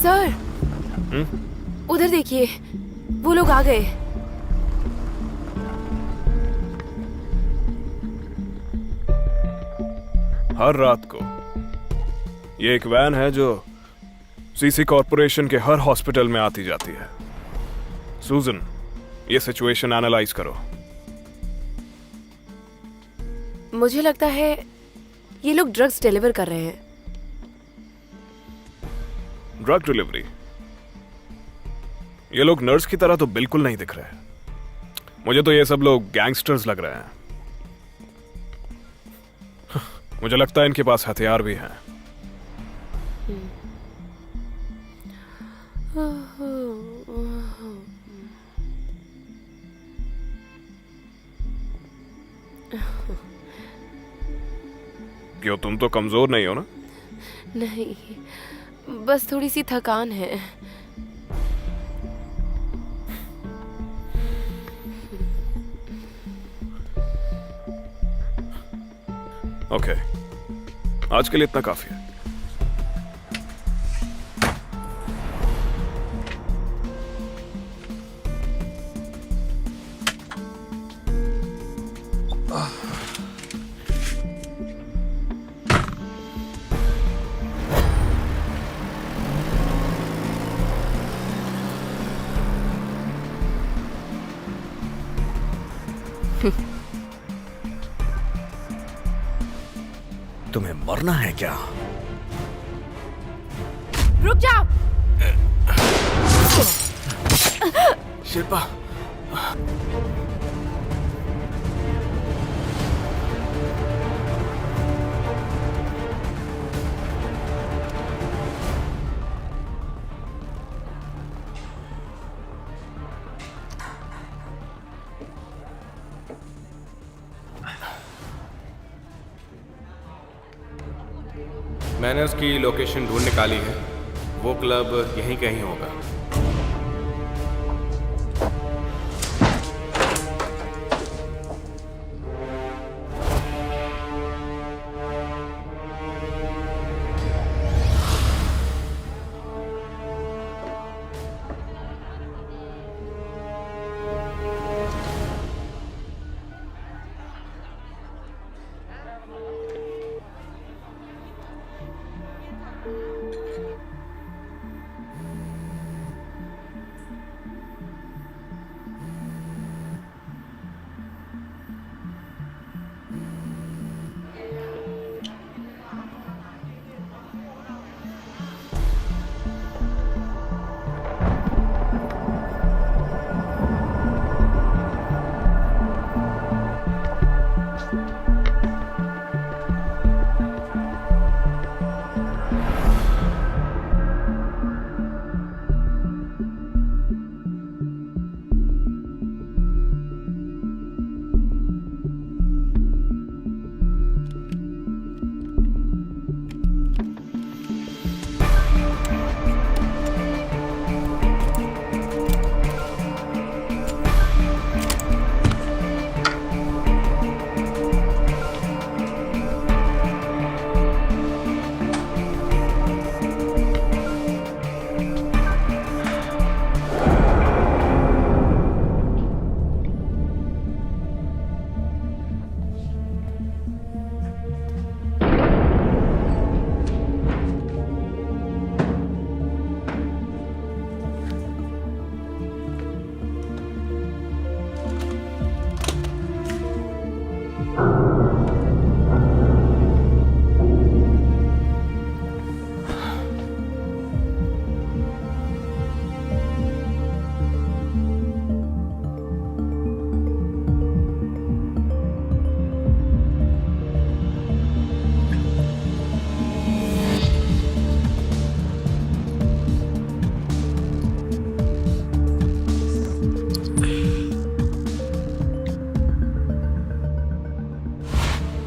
सर, उधर देखिए, वो लोग आ गए। हर रात को ये एक वैन है जो सीसी कॉर्पोरेशन के हर हॉस्पिटल में आती जाती है। सुजन, ये सिचुएशन एनालाइज करो। मुझे लगता है ये लोग ड्रग्स डिलीवर कर रहे हैं। Drug delivery? ये लोग नर्स की तरह तो बिल्कुल नहीं दिख रहे। मुझे तो ये सब लोग गैंगस्टर्स लग रहे हैं। मुझे लगता है इनके पास हथियार भी हैं। क्यों, तुम तो कमजोर नहीं हो ना? नहीं, बस थोड़ी सी थकान है। ओके, आज के लिए इतना काफी है। तुम्हें मरना है क्या? रुक जाओ। शिल्पा, मैंने उसकी लोकेशन ढूंढ निकाली है। वो क्लब यहीं कहीं होगा।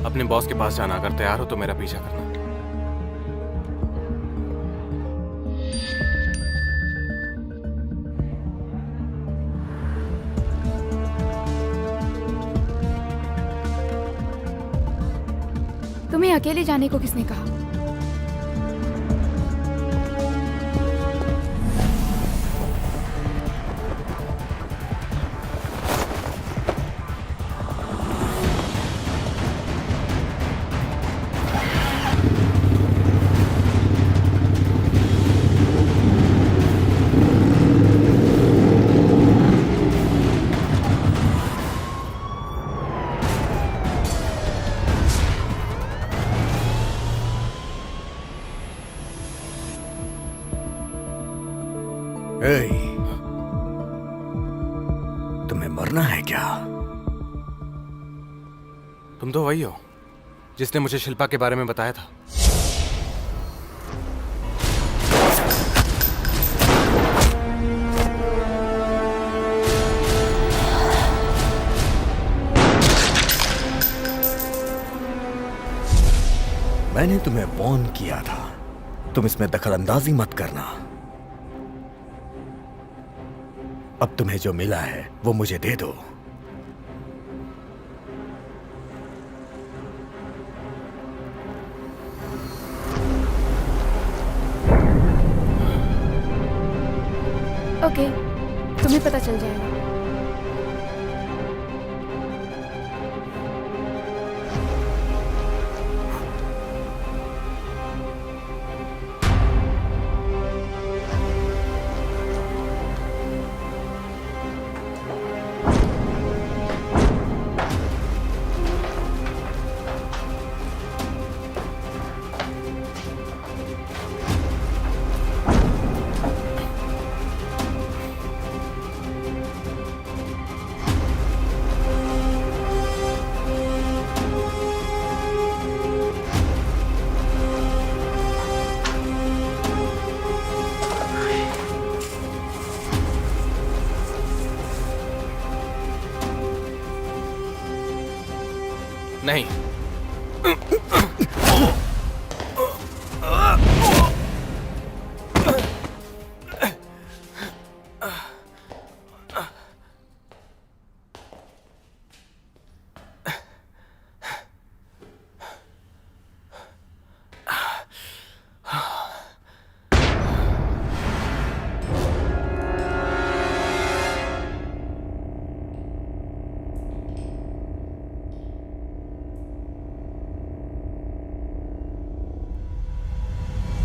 अपने बॉस के पास जाना। अगर तैयार हो तो मेरा पीछा करना। तुम्हें अकेले जाने को किसने कहा? तुम्हें मरना है क्या? तुम तो वही हो जिसने मुझे शिल्पा के बारे में बताया था। मैंने तुम्हें वॉर्न किया था, तुम इसमें दखलंदाजी मत करना। अब तुम्हें जो मिला है वो मुझे दे दो। ओके, तुम्हें पता चल जाएगा। नहीं,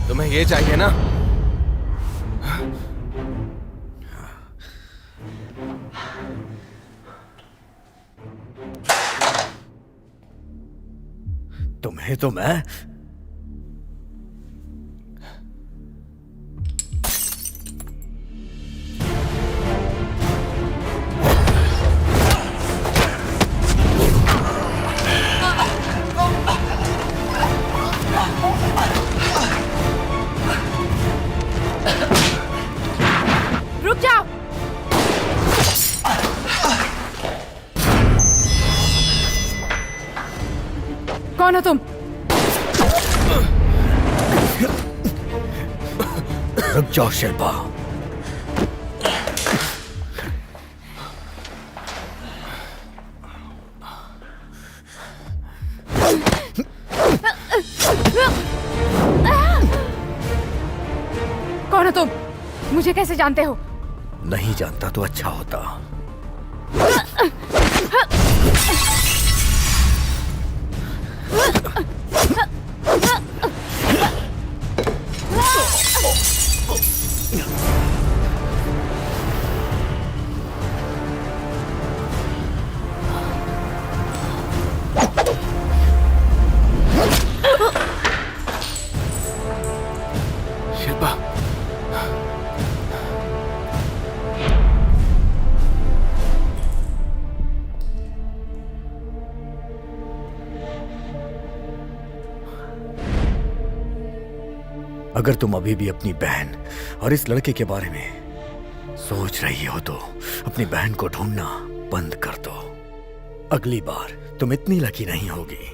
तुम्हें ये चाहिए ना? तुम्हें तो मैं रुक जाओ। कौन हो तुम? रुक जाओ शिल्पा। कौन हो तुम? मुझे कैसे जानते हो? नहीं जानता तो अच्छा होता। शिल्पा, अगर तुम अभी भी अपनी बहन और इस लड़के के बारे में सोच रही हो तो अपनी बहन को ढूंढना बंद कर दो। अगली बार तुम इतनी लकी नहीं होगी।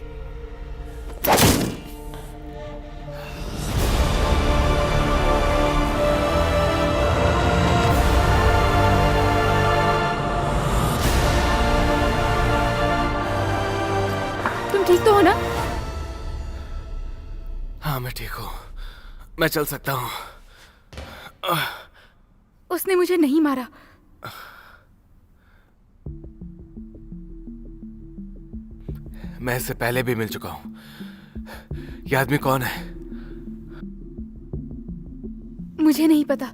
तुम ठीक तो हो ना? हाँ मैं ठीक हूँ, मैं चल सकता हूँ। उसने मुझे नहीं मारा। मैं इससे पहले भी मिल चुका हूँ। ये आदमी कौन है? मुझे नहीं पता।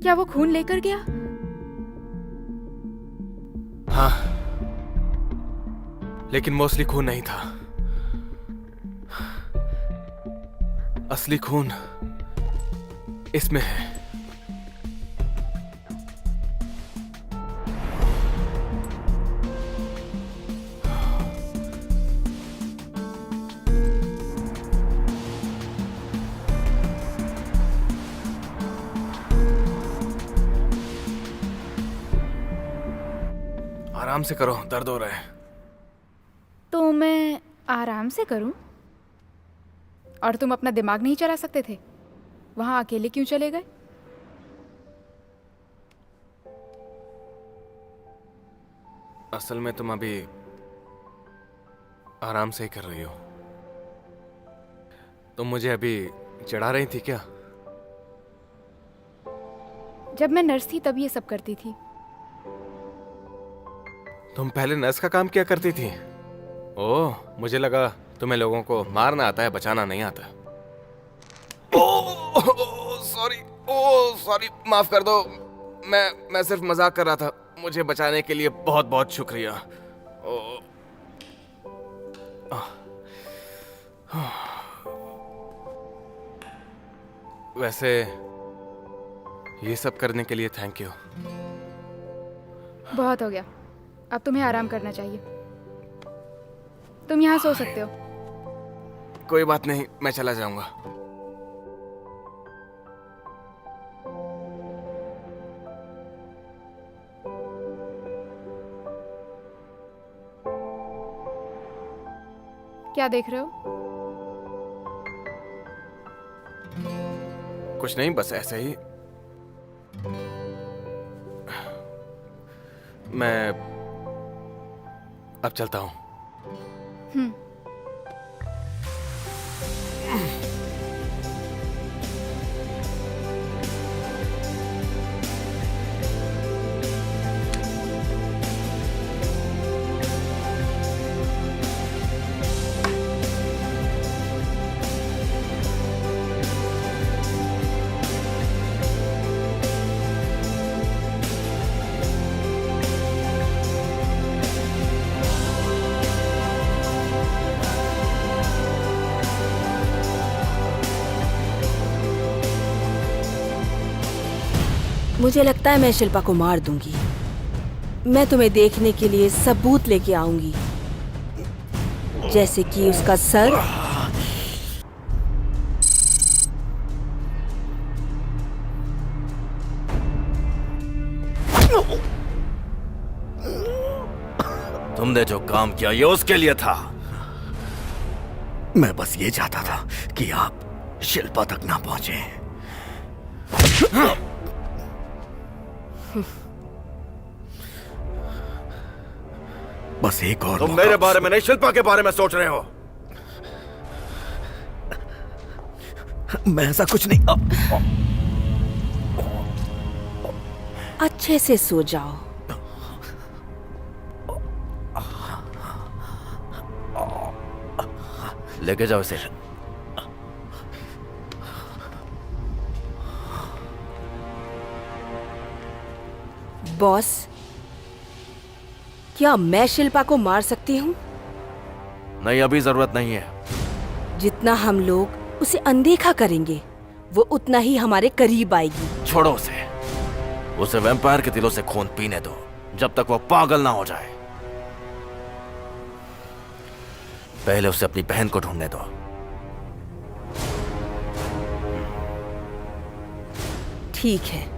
क्या वो खून लेकर गया? हाँ, लेकिन मोस्टली खून नहीं था। असली खून इसमें है। आराम से करो, दर्द हो रहा है। तो मैं आराम से करूं? और तुम अपना दिमाग नहीं चला सकते थे? वहां अकेले क्यों चले गए? असल में तुम अभी आराम से ही कर रही हो। तुम मुझे अभी चिढ़ा रही थी क्या? जब मैं नर्स थी तब ये सब करती थी। तुम पहले नर्स का काम किया करती थी? ओह, मुझे लगा तुम्हें लोगों को मारना आता है, बचाना नहीं आता। ओह सॉरी, माफ कर दो। मैं सिर्फ मजाक कर रहा था। मुझे बचाने के लिए बहुत बहुत शुक्रिया। वैसे ये सब करने के लिए थैंक यू। बहुत हो गया, अब तुम्हें आराम करना चाहिए। तुम यहाँ सो सकते हो। कोई बात नहीं, मैं चला जाऊंगा। क्या देख रहे हो? कुछ नहीं, बस ऐसे ही। मैं अब चलता हूं। मुझे लगता है मैं शिल्पा को मार दूंगी। मैं तुम्हें देखने के लिए सबूत लेके आऊंगी, जैसे कि उसका सर तुमने जो काम किया ये उसके लिए था। मैं बस ये चाहता था कि आप शिल्पा तक ना पहुंचे। बस एक और तुम मेरे बारे में नहीं, शिल्पा के बारे में सोच रहे हो। मैं ऐसा कुछ नहीं। अच्छे से सो जाओ। लेके जाओ इसे। बॉस, क्या मैं शिल्पा को मार सकती हूँ? नहीं, अभी जरूरत नहीं है। जितना हम लोग उसे अनदेखा करेंगे, वो उतना ही हमारे करीब आएगी। छोड़ो उसे। उसे वैम्पायर के दिलों से खून पीने दो, जब तक वो पागल ना हो जाए। पहले उसे अपनी बहन को ढूंढने दो। ठीक है।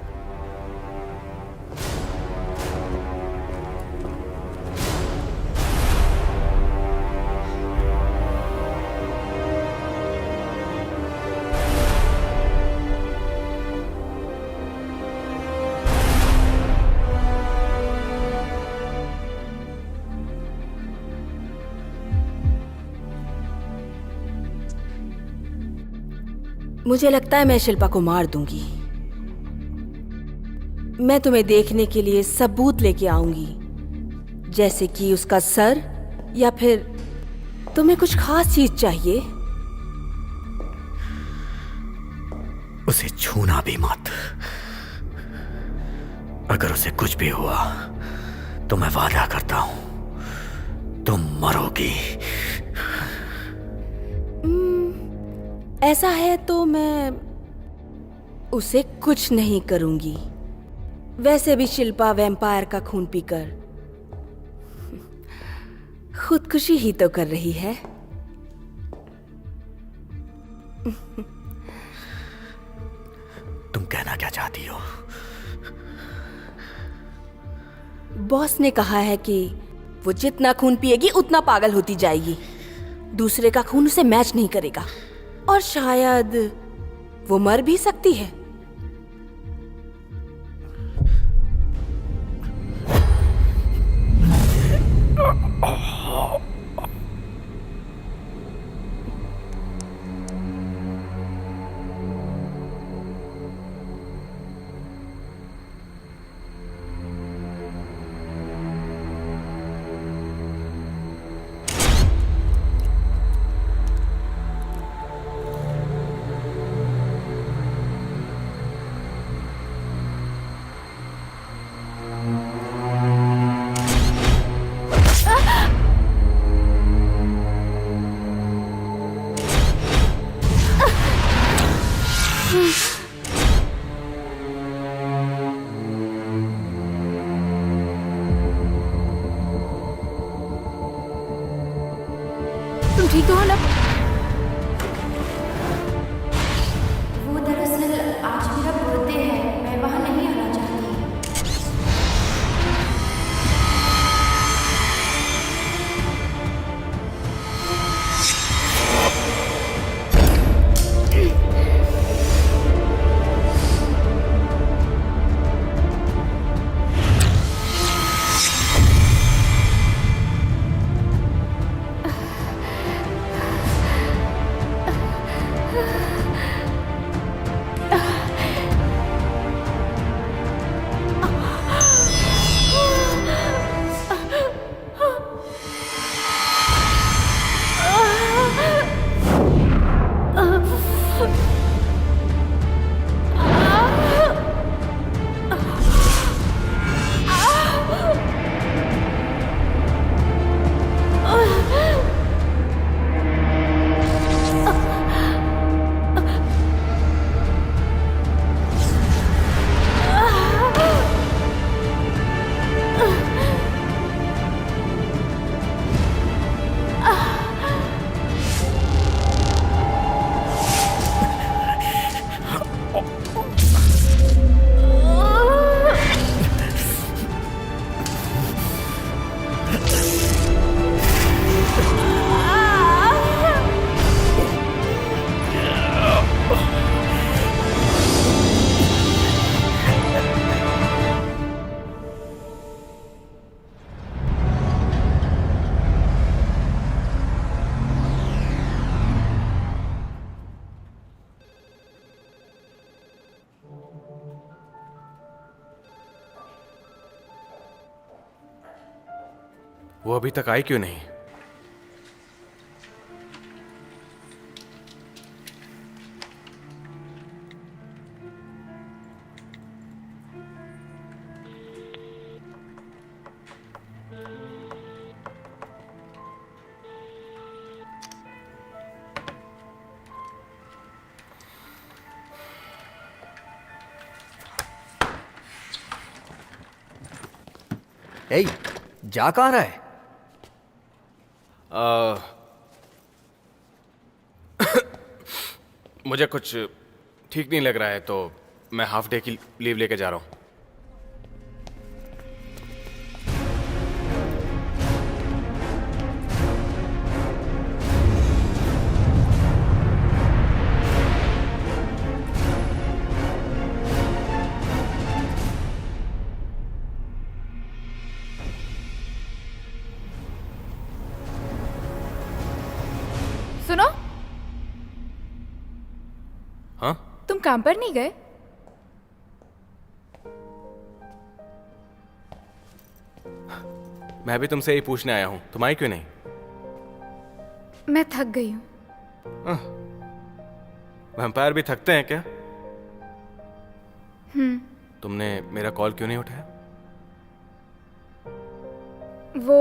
मुझे लगता है मैं शिल्पा को मार दूंगी। मैं तुम्हें देखने के लिए सबूत लेके आऊंगी, जैसे कि उसका सर, या फिर तुम्हें कुछ खास चीज चाहिए? उसे छूना भी मत। अगर उसे कुछ भी हुआ तो मैं वादा करता हूं तुम मरोगी। ऐसा है तो मैं उसे कुछ नहीं करूंगी। वैसे भी शिल्पा वैम्पायर का खून पीकर खुदकुशी ही तो कर रही है। तुम कहना क्या चाहती हो? बॉस ने कहा है कि वो जितना खून पिएगी उतना पागल होती जाएगी। दूसरे का खून उसे मैच नहीं करेगा और शायद वो मर भी सकती है। तुम ठीक तो हो ना? वो दरअसल आज मेरा बर्थडे है, मैं वहाँ नहीं आना चाहती। वो अभी तक आई क्यों नहीं? ए, जा कहाँ रहा है? मुझे कुछ ठीक नहीं लग रहा है, तो मैं हाफ डे की लीव लेके जा रहा हूं। सुनो, हाँ? तुम काम पर नहीं गए? मैं भी तुमसे यही पूछने आया हूं, तुम आई क्यों नहीं? मैं थक गई हूँ। वैम्पायर भी थकते हैं क्या? तुमने मेरा कॉल क्यों नहीं उठाया? वो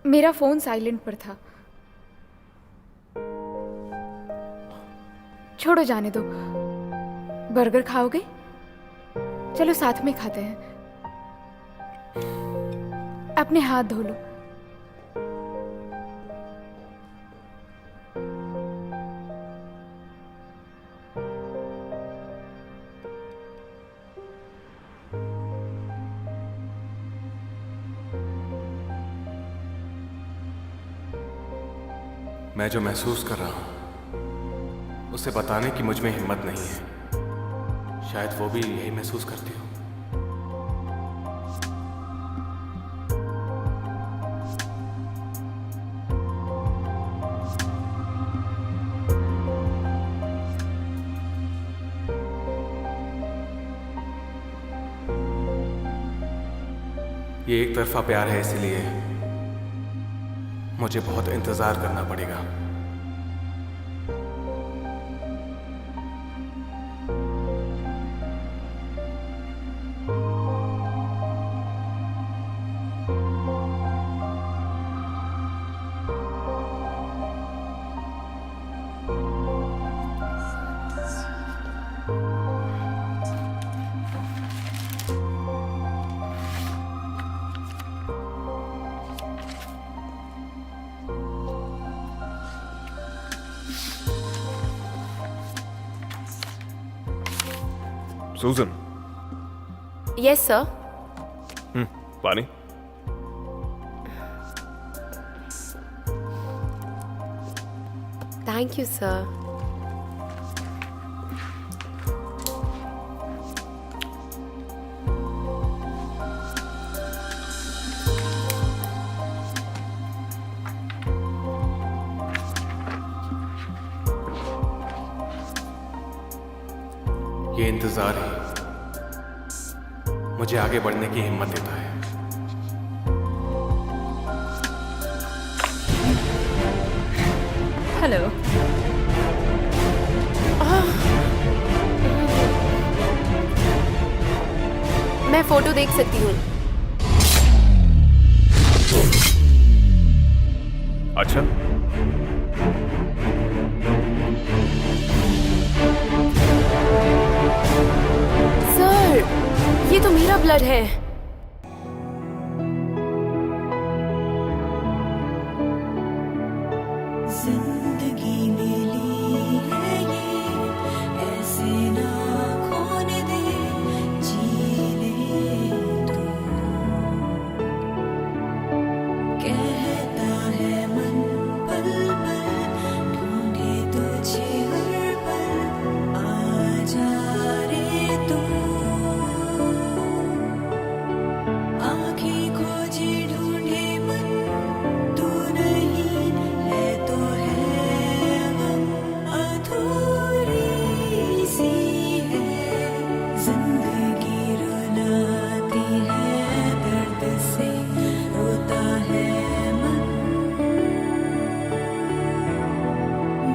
मेरा फोन साइलेंट पर था। छोड़ो, जाने दो। बर्गर खाओगे? चलो साथ में खाते हैं। अपने हाथ धो लो। मैं जो महसूस कर रहा हूं उसे बताने की मुझ में हिम्मत नहीं है। शायद वो भी यही महसूस करती हो। ये एक तरफा प्यार है, इसलिए मुझे बहुत इंतजार करना पड़ेगा। सूजन। Yes sir. पानी। Thank you sir. ये इंतजार ही मुझे आगे बढ़ने की हिम्मत देता है। हेलो। मैं फोटो देख सकती हूँ? अच्छा, सर ये तो मेरा ब्लड है। जिंदगी मिली है ये, ऐसे ना खोने दे, जी ले तू। कहता है मन पल पल, ढूंढे तुझे हर पल, आ जा रे तू। आँखें खोजे ढूंढे मन, तू नहीं है तो है गम, अधूरी सी है जिंदगी। रुलाती है दर्द से, रोता है मन।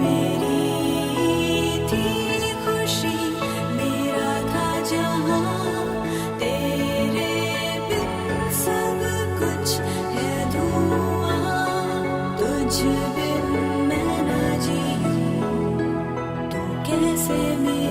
मेरी थी खुशी, मेरा था जहां, तेरे बिन सब कुछ है धुआं। तुझ बिन मैं न जीऊं, तू कैसे मेरा